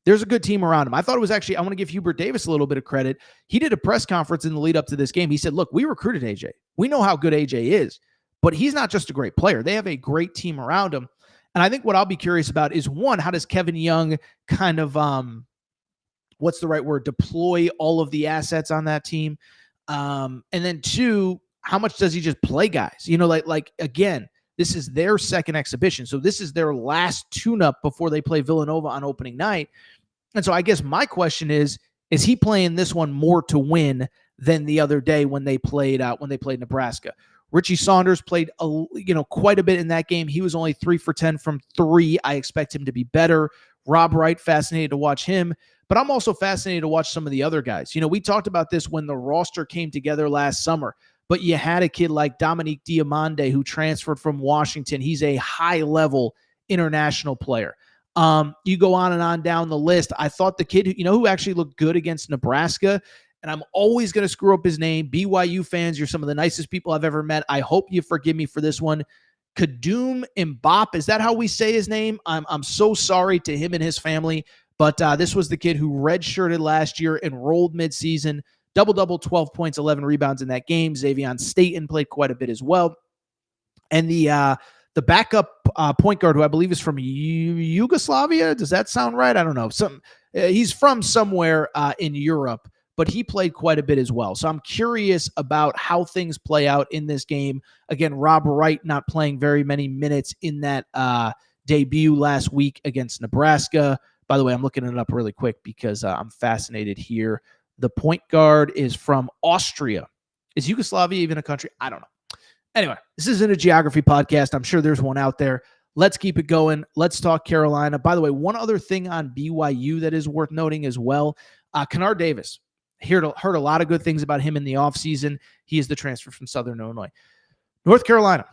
there's a good team around him. I thought it was actually, I want to give Hubert Davis a little bit of credit. He did a press conference in the lead up to this game. He said, look, we recruited AJ. We know how good AJ is, but he's not just a great player. They have a great team around him. And I think what I'll be curious about is, one, how does Kevin Young kind of, what's the right word, deploy all of the assets on that team? And then 2, how much does he just play guys? Again, this is their second exhibition. So this is their last tune-up before they play Villanova on opening night. And so I guess my question is he playing this one more to win than the other day when they played Nebraska? Richie Saunders played quite a bit in that game. He was only 3 for 10 from 3. I expect him to be better. Rob Wright, fascinated to watch him. But I'm also fascinated to watch some of the other guys. We talked about this when the roster came together last summer. But you had a kid like Dominique Diamande who transferred from Washington. He's a high-level international player. You go on and on down the list. I thought the kid who actually looked good against Nebraska, and I'm always going to screw up his name. BYU fans, you're some of the nicest people I've ever met. I hope you forgive me for this one. Kadum Mbop, is that how we say his name? I'm so sorry to him and his family. But this was the kid who redshirted last year, enrolled midseason, double-double, 12 points, 11 rebounds in that game. Xavier Staten played quite a bit as well. And the backup point guard, who I believe is from Yugoslavia, does that sound right? I don't know. He's from somewhere in Europe, but he played quite a bit as well. So I'm curious about how things play out in this game. Again, Rob Wright not playing very many minutes in that debut last week against Nebraska. By the way, I'm looking it up really quick because I'm fascinated here. The point guard is from Austria. Is Yugoslavia even a country? I don't know. Anyway, this isn't a geography podcast. I'm sure there's one out there. Let's keep it going. Let's talk Carolina. By the way, one other thing on BYU that is worth noting as well. Kennard Davis. Heard a lot of good things about him in the offseason. He is the transfer from Southern Illinois. North Carolina.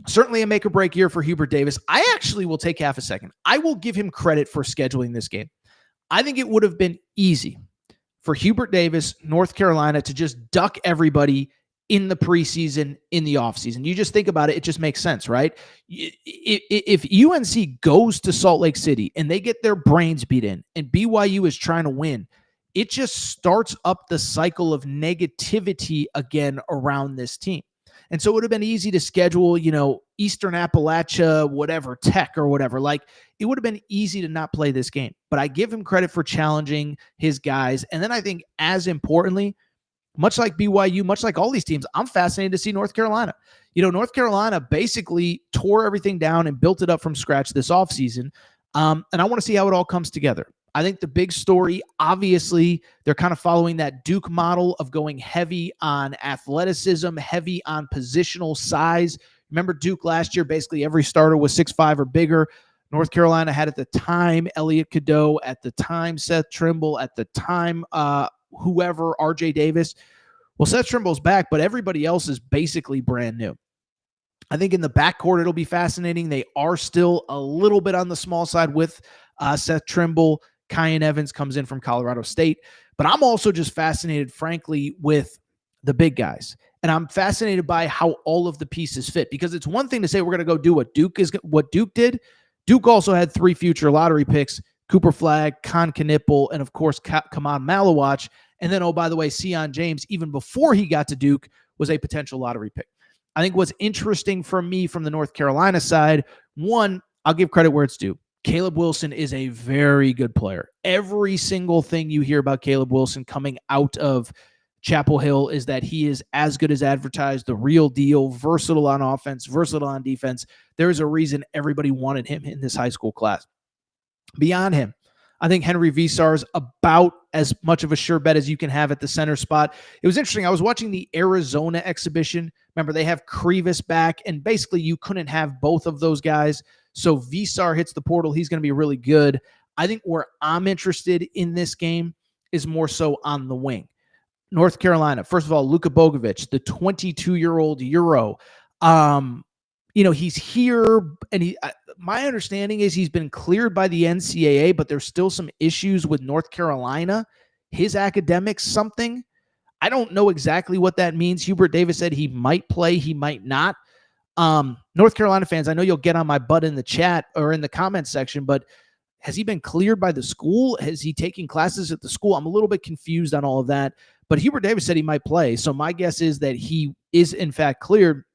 Certainly a make-or-break year for Hubert Davis. I actually will take half a second. I will give him credit for scheduling this game. I think it would have been easy for Hubert Davis, North Carolina, to just duck everybody in the preseason, in the offseason. You just think about it, it just makes sense, right? If UNC goes to Salt Lake City and they get their brains beat in and BYU is trying to win, it just starts up the cycle of negativity again around this team. And so it would have been easy to schedule, Eastern Appalachia, whatever, Tech or whatever. Like, it would have been easy to not play this game. But I give him credit for challenging his guys. And then I think, as importantly, much like BYU, much like all these teams, I'm fascinated to see North Carolina. North Carolina basically tore everything down and built it up from scratch this offseason. And I want to see how it all comes together. I think the big story, obviously, they're kind of following that Duke model of going heavy on athleticism, heavy on positional size. Remember Duke last year, basically every starter was 6'5" or bigger. North Carolina had at the time Elliot Cadeau, at the time Seth Trimble, at the time whoever, RJ Davis. Well, Seth Trimble's back, but everybody else is basically brand new. I think in the backcourt, it'll be fascinating. They are still a little bit on the small side with Seth Trimble. Kyan Evans comes in from Colorado State. But I'm also just fascinated, frankly, with the big guys. And I'm fascinated by how all of the pieces fit, because it's one thing to say we're going to go do what Duke did. Duke also had 3 future lottery picks: Cooper Flagg, Con Knipple, and of course, Kaman Malawach. And then, oh, by the way, Sion James, even before he got to Duke, was a potential lottery pick. I think what's interesting for me from the North Carolina side, one, I'll give credit where it's due. Caleb Wilson is a very good player. Every single thing you hear about Caleb Wilson coming out of Chapel Hill is that he is as good as advertised, the real deal, versatile on offense, versatile on defense. There is a reason everybody wanted him in this high school class. Beyond him, I think Henry Visar is about as much of a sure bet as you can have at the center spot. It was interesting. I was watching the Arizona exhibition. Remember, they have Krivas back, and basically you couldn't have both of those guys. So Visar hits the portal. He's going to be really good. I think where I'm interested in this game is more so on the wing. North Carolina, first of all, Luka Bogovic, the 22-year-old Euro. He's here, and my understanding is he's been cleared by the NCAA, but there's still some issues with North Carolina. His academics, something. I don't know exactly what that means. Hubert Davis said he might play, he might not. North Carolina fans, I know you'll get on my butt in the chat or in the comment section, but has he been cleared by the school? Has he taken classes at the school? I'm a little bit confused on all of that, but Hubert Davis said he might play. So my guess is that he is in fact cleared.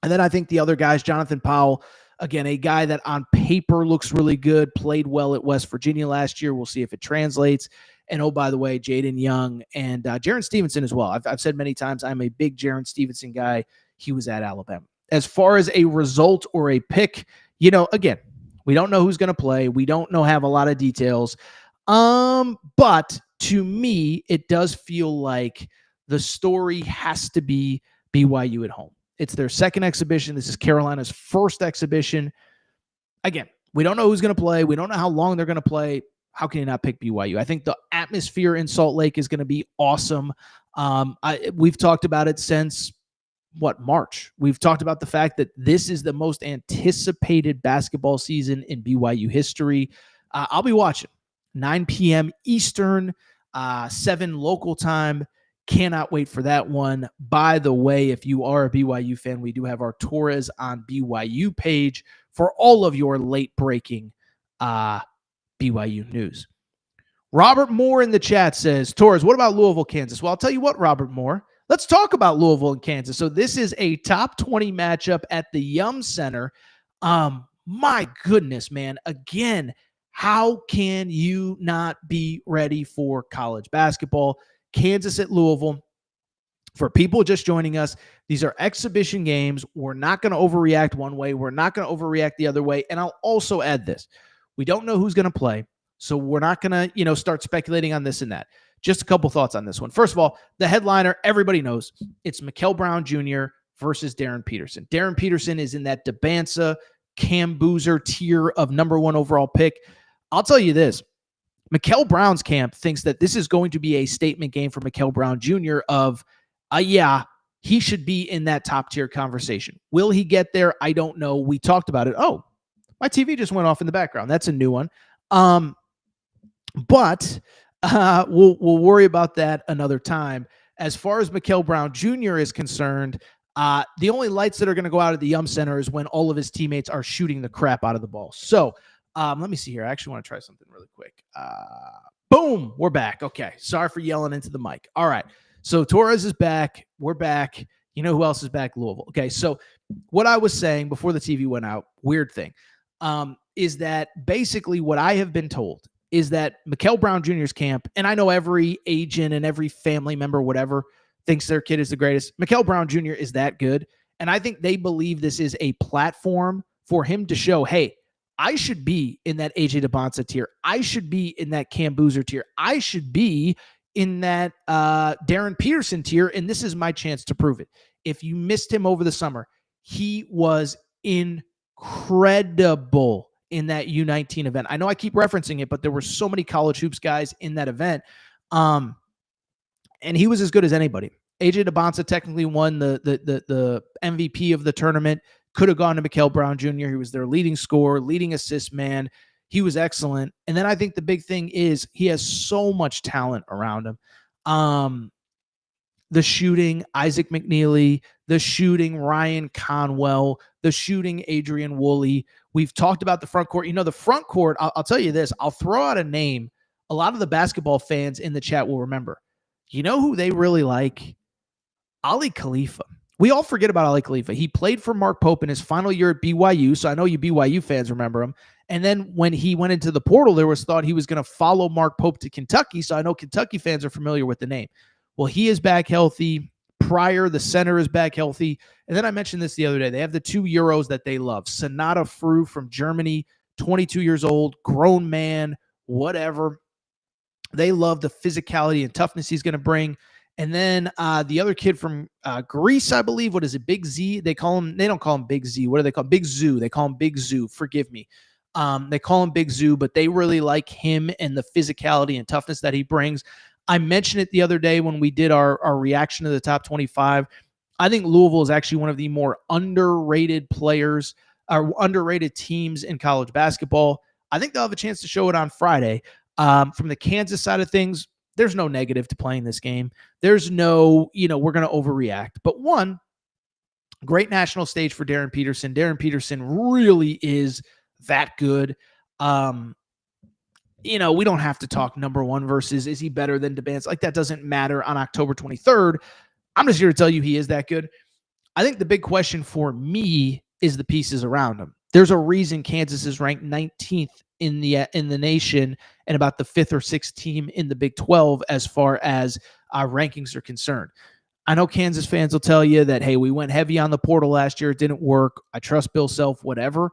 And then I think the other guys, Jonathan Powell, again, a guy that on paper looks really good, played well at West Virginia last year. We'll see if it translates. And oh, by the way, Jaden Young and Jaron Stevenson as well. I've said many times I'm a big Jaron Stevenson guy. He was at Alabama. As far as a result or a pick, again, we don't know who's going to play. We don't have a lot of details. But to me, it does feel like the story has to be BYU at home. It's their second exhibition. This is Carolina's first exhibition. Again, we don't know who's going to play. We don't know how long they're going to play. How can you not pick BYU? I think the atmosphere in Salt Lake is going to be awesome. We've talked about it since, March. We've talked about the fact that this is the most anticipated basketball season in BYU history. I'll be watching. 9 p.m. Eastern, 7 local time. Cannot wait for that one. By the way, if you are a BYU fan, we do have our Torres on BYU page for all of your late-breaking BYU news. Robert Moore in the chat says, Torres, what about Louisville, Kansas? Well, I'll tell you what, Robert Moore. Let's talk about Louisville and Kansas. So this is a top 20 matchup at the Yum Center. My goodness, man. Again, how can you not be ready for college basketball? Kansas at Louisville. For people just joining us, these are exhibition games. We're not going to overreact one way. We're not going to overreact the other way. And I'll also add this. We don't know who's going to play, so we're not going to, start speculating on this and that. Just a couple thoughts on this one. First of all, the headliner, everybody knows, it's Mikal Brown Jr. versus Darren Peterson. Darren Peterson is in that Debansa, Cam Boozer tier of number 1 overall pick. I'll tell you this. Mikal Brown's camp thinks that this is going to be a statement game for Mikal Brown Jr. of, he should be in that top tier conversation. Will he get there? I don't know. We talked about it. Oh, my TV just went off in the background. That's a new one. But we'll worry about that another time. as far as Mikael Brown Jr. is concerned, the only lights that are going to go out at the Yum Center is when all of his teammates are shooting the crap out of the ball. So let me see here. I actually want to try something really quick. Boom, we're back. Okay, sorry for yelling into the mic. All right, so Torres is back. We're back. You know who else is back? Louisville. Okay, so what I was saying before the TV went out, weird thing, is that basically what I have been told is that Mikael Brown Jr.'s camp, and I know every agent and every family member, whatever, thinks their kid is the greatest. Mikael Brown Jr. is that good, and I think they believe this is a platform for him to show, hey, I should be in that AJ DeBonsa tier. I should be in that Cam Boozer tier. I should be in that Darren Peterson tier, and this is my chance to prove it. If you missed him over the summer, he was incredible in that U19 event. I know I keep referencing it, but there were so many college hoops guys in that event, and he was as good as anybody. AJ DeBonsa technically won the MVP of the tournament. Could have gone to Mikael Brown Jr. He was their leading scorer, leading assist man. He was excellent. And then I think the big thing is he has so much talent around him. The shooting, Isaac McNeely, the shooting, Ryan Conwell, the shooting, Adrian Woolley. We've talked about the front court. You know, the front court, I'll tell you this. I'll throw out a name. A lot of the basketball fans in the chat will remember. You know who they really like? Ali Khalifa. We all forget about Ali Khalifa. He played for Mark Pope in his final year at BYU, so I know you BYU fans remember him. And then when he went into the portal, there was thought he was going to follow Mark Pope to Kentucky, so I know Kentucky fans are familiar with the name. Well, he is back healthy. Pryor, the center, is back healthy. And then I mentioned this the other day. They have the 2 Euros that they love. Sonata Fru from Germany, 22 years old, grown man, whatever. They love the physicality and toughness he's going to bring. And then the other kid from Greece, I believe, what is it, Big Z? They don't call him Big Z. What do they call him? Big Zoo. They call him Big Zoo. Forgive me. They call him Big Zoo, but they really like him and the physicality and toughness that he brings. I mentioned it the other day when we did our reaction to the top 25. I think Louisville is actually one of the more underrated players or underrated teams in college basketball. I think they'll have a chance to show it on Friday. From the Kansas side of things, there's no negative to playing this game. There's no, we're going to overreact. But one, great national stage for Darren Peterson. Darren Peterson really is that good. We don't have to talk number one versus is he better than DeBance? Like, that doesn't matter on October 23rd. I'm just here to tell you he is that good. I think the big question for me is the pieces around him. There's a reason Kansas is ranked 19th in the nation and about the 5th or 6th team in the Big 12 as far as rankings are concerned. I know Kansas fans will tell you that, hey, we went heavy on the portal last year. It didn't work. I trust Bill Self, whatever.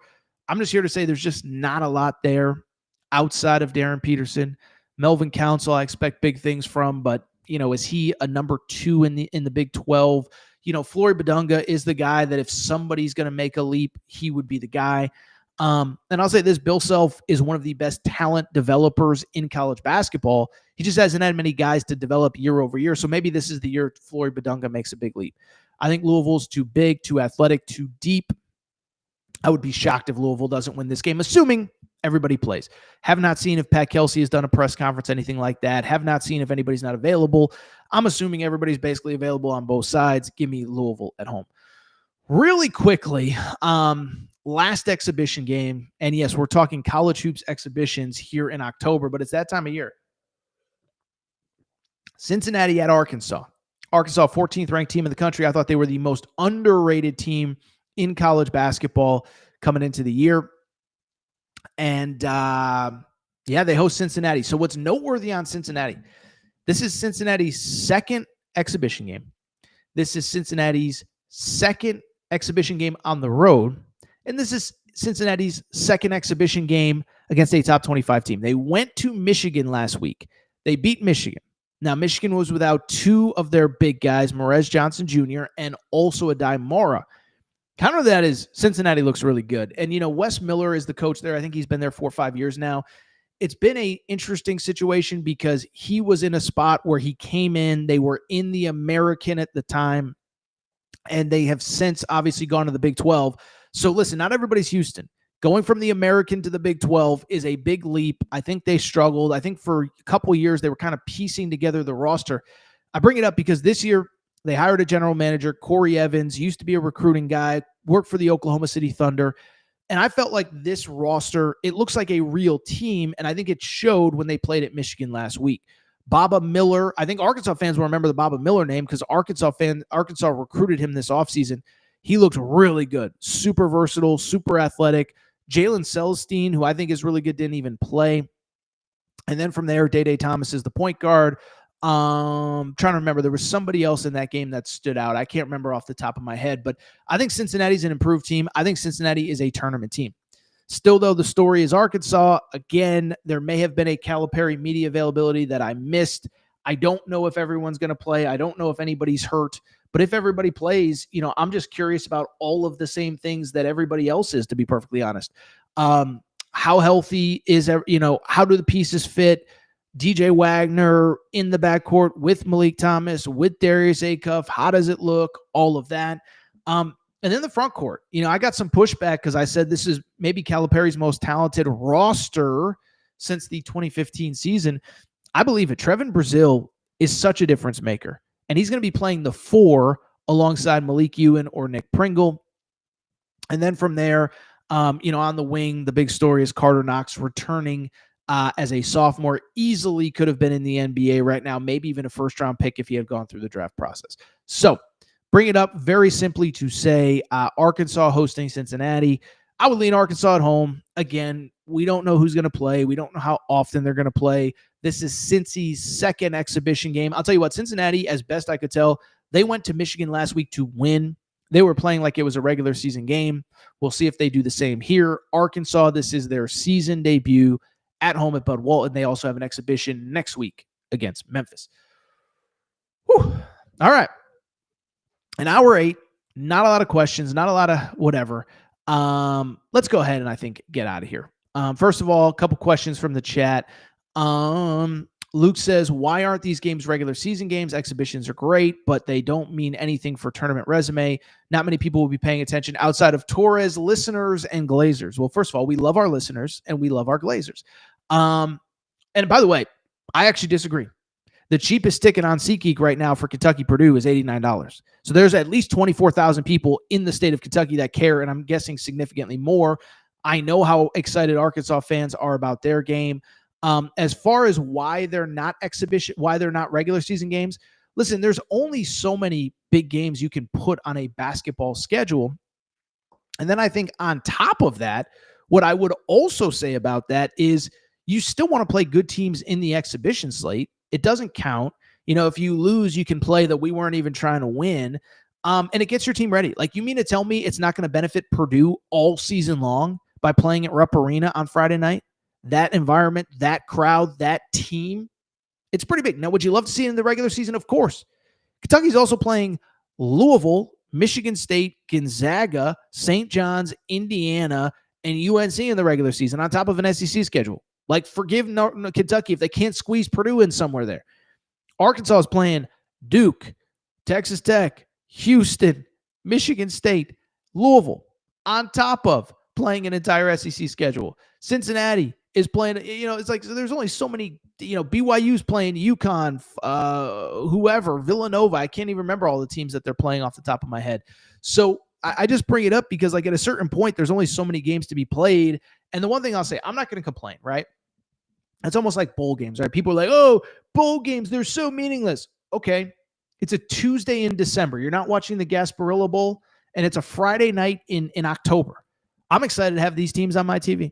I'm just here to say there's just not a lot there outside of Darren Peterson. Melvin Council, I expect big things from, but, is he a number 2 in the Big 12? Flory Badunga is the guy that if somebody's going to make a leap, he would be the guy. And I'll say this, Bill Self is one of the best talent developers in college basketball. He just hasn't had many guys to develop year over year. So maybe this is the year Flory Badunga makes a big leap. I think Louisville's too big, too athletic, too deep. I would be shocked if Louisville doesn't win this game, assuming everybody plays. Have not seen if Pat Kelsey has done a press conference, anything like that. Have not seen if anybody's not available. I'm assuming everybody's basically available on both sides. Give me Louisville at home. Really quickly, last exhibition game, and yes, we're talking college hoops exhibitions here in October, but it's that time of year. Cincinnati at Arkansas. Arkansas, 14th ranked team in the country. I thought they were the most underrated team in college basketball coming into the year. And they host Cincinnati. So what's noteworthy on Cincinnati, this is Cincinnati's second exhibition game. This is Cincinnati's second exhibition game on the road. And this is Cincinnati's second exhibition game against a top 25 team. They went to Michigan last week. They beat Michigan. Now, Michigan was without 2 of their big guys, Morez Johnson Jr. and also Adai Mora. Counter that is Cincinnati looks really good. And, Wes Miller is the coach there. I think he's been there 4 or 5 years now. It's been an interesting situation because he was in a spot where he came in. They were in the American at the time, and they have since obviously gone to the Big 12. So listen, not everybody's Houston. Going from the American to the Big 12 is a big leap. I think they struggled. I think for a couple of years they were kind of piecing together the roster. I bring it up because this year they hired a general manager, Corey Evans, used to be a recruiting guy, worked for the Oklahoma City Thunder. And I felt like this roster, it looks like a real team. And I think it showed when they played at Michigan last week. Baba Miller, I think Arkansas fans will remember the Baba Miller name because Arkansas recruited him this offseason. He looked really good, super versatile, super athletic. Jalen Celestine, who I think is really good, didn't even play. And then from there, Day Thomas is the point guard. Trying to remember, there was somebody else in that game that stood out. I can't remember off the top of my head, but I think Cincinnati's an improved team. I think Cincinnati is a tournament team. Still, though, the story is Arkansas. Again, there may have been a Calipari media availability that I missed. I don't know if everyone's going to play. I don't know if anybody's hurt. But if everybody plays, I'm just curious about all of the same things that everybody else is, to be perfectly honest. How healthy is, how do the pieces fit? DJ Wagner in the backcourt with Malik Thomas, with Darius Acuff. How does it look? All of that. And then the front court. I got some pushback because I said this is maybe Calipari's most talented roster since the 2015 season. I believe it. Trevin Brazile is such a difference maker. And he's going to be playing the 4 alongside Malik Ewan or Nick Pringle. And then from there, on the wing, the big story is Carter Knox returning as a sophomore. Easily could have been in the NBA right now, maybe even a first-round pick if he had gone through the draft process. So bring it up very simply to say Arkansas hosting Cincinnati. I would lean Arkansas at home. Again, we don't know who's going to play. We don't know how often they're going to play. This is Cincy's second exhibition game. I'll tell you what, Cincinnati, as best I could tell, they went to Michigan last week to win. They were playing like it was a regular season game. We'll see if they do the same here. Arkansas, this is their season debut at home at Bud Walton. They also have an exhibition next week against Memphis. Whew. All right. An hour 8, not a lot of questions, not a lot of whatever. Let's go ahead and I think get out of here. First of all, a couple questions from the chat. Luke says, why aren't these games regular season games? Exhibitions are great, but they don't mean anything for tournament resume. Not many people will be paying attention outside of Torres, listeners, and Glazers. Well, first of all, we love our listeners and we love our Glazers. And by the way, I actually disagree. The cheapest ticket on SeatGeek right now for Kentucky-Purdue is $89. So there's at least 24,000 people in the state of Kentucky that care, and I'm guessing significantly more. I know how excited Arkansas fans are about their game. As far as why they're not regular season games, listen, there's only so many big games you can put on a basketball schedule. And then I think on top of that, what I would also say about that is you still want to play good teams in the exhibition slate. It doesn't count. If you lose, you can play that we weren't even trying to win. And it gets your team ready. Like, you mean to tell me it's not going to benefit Purdue all season long by playing at Rupp Arena on Friday night? That environment, that crowd, that team, it's pretty big. Now, would you love to see it in the regular season? Of course. Kentucky's also playing Louisville, Michigan State, Gonzaga, St. John's, Indiana, and UNC in the regular season on top of an SEC schedule. Like, forgive Kentucky if they can't squeeze Purdue in somewhere there. Arkansas is playing Duke, Texas Tech, Houston, Michigan State, Louisville, on top of playing an entire SEC schedule. Cincinnati is playing, it's like, so there's only so many, BYU's playing UConn, whoever, Villanova. I can't even remember all the teams that they're playing off the top of my head. So I just bring it up because, like, at a certain point, there's only so many games to be played. And the one thing I'll say, I'm not going to complain, right? It's almost like bowl games, right? People are like, oh, bowl games, they're so meaningless. Okay. It's a Tuesday in December. You're not watching the Gasparilla Bowl, and it's a Friday night in October. I'm excited to have these teams on my TV.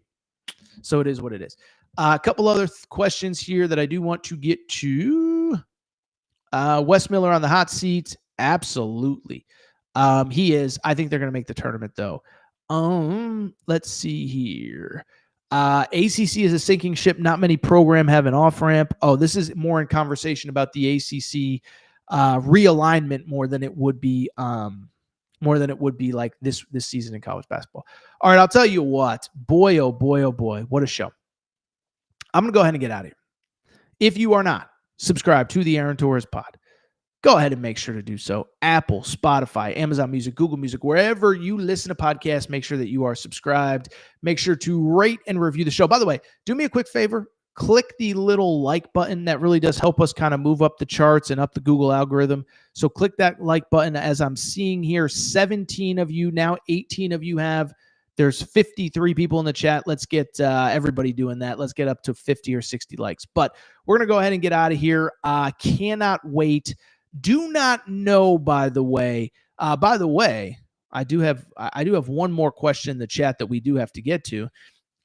So it is what it is. A couple other questions here that I do want to get to. Wes Miller on the hot seat. Absolutely. He is. I think they're going to make the tournament, though. Let's see here. ACC is a sinking ship. Not many program have an off-ramp. Oh, this is more in conversation about the ACC realignment more than it would be like this season in college basketball. All right, I'll tell you what. Boy, oh boy, oh boy, what a show. I'm going to go ahead and get out of here. If you are not subscribed to the Aaron Torres pod, go ahead and make sure to do so. Apple, Spotify, Amazon Music, Google Music, wherever you listen to podcasts, make sure that you are subscribed. Make sure to rate and review the show. By the way, do me a quick favor. click the little like button. That really does help us kind of move up the charts and up the Google algorithm. So click that like button. As I'm seeing here, 17 of you, now 18 of you have. There's 53 people in the chat. Let's get everybody doing that. Let's get up to 50 or 60 likes. But we're going to go ahead and get out of here. Cannot wait. Do not know, by the way, I do have one more question in the chat that we do have to get to.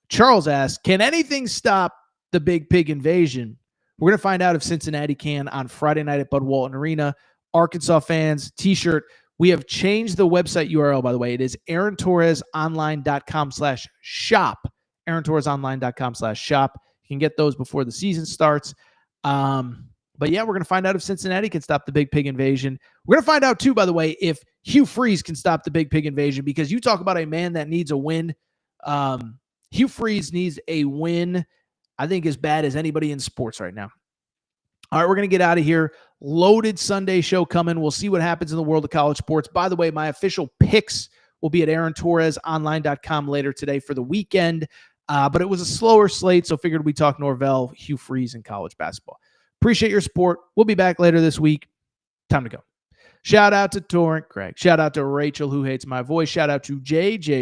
Charles asks, can anything stop the Big Pig invasion? We're going to find out if Cincinnati can on Friday night at Bud Walton Arena. Arkansas fans, t-shirt. We have changed the website URL, by the way. It is aarontorresonline.com/shop. aarontorresonline.com/shop. You can get those before the season starts. But yeah, we're going to find out if Cincinnati can stop the Big Pig invasion. We're going to find out too, by the way, if Hugh Freeze can stop the Big Pig invasion, because you talk about a man that needs a win. Hugh Freeze needs a win, I think, as bad as anybody in sports right now. All right, we're going to get out of here. Loaded Sunday show coming. We'll see what happens in the world of college sports. By the way, my official picks will be at aarontorresonline.com later today for the weekend. But it was a slower slate, so figured we talk Norvell, Hugh Freeze, and college basketball. Appreciate your support. We'll be back later this week. Time to go. Shout out to Torrent Craig. Shout out to Rachel, who hates my voice. Shout out to JJ.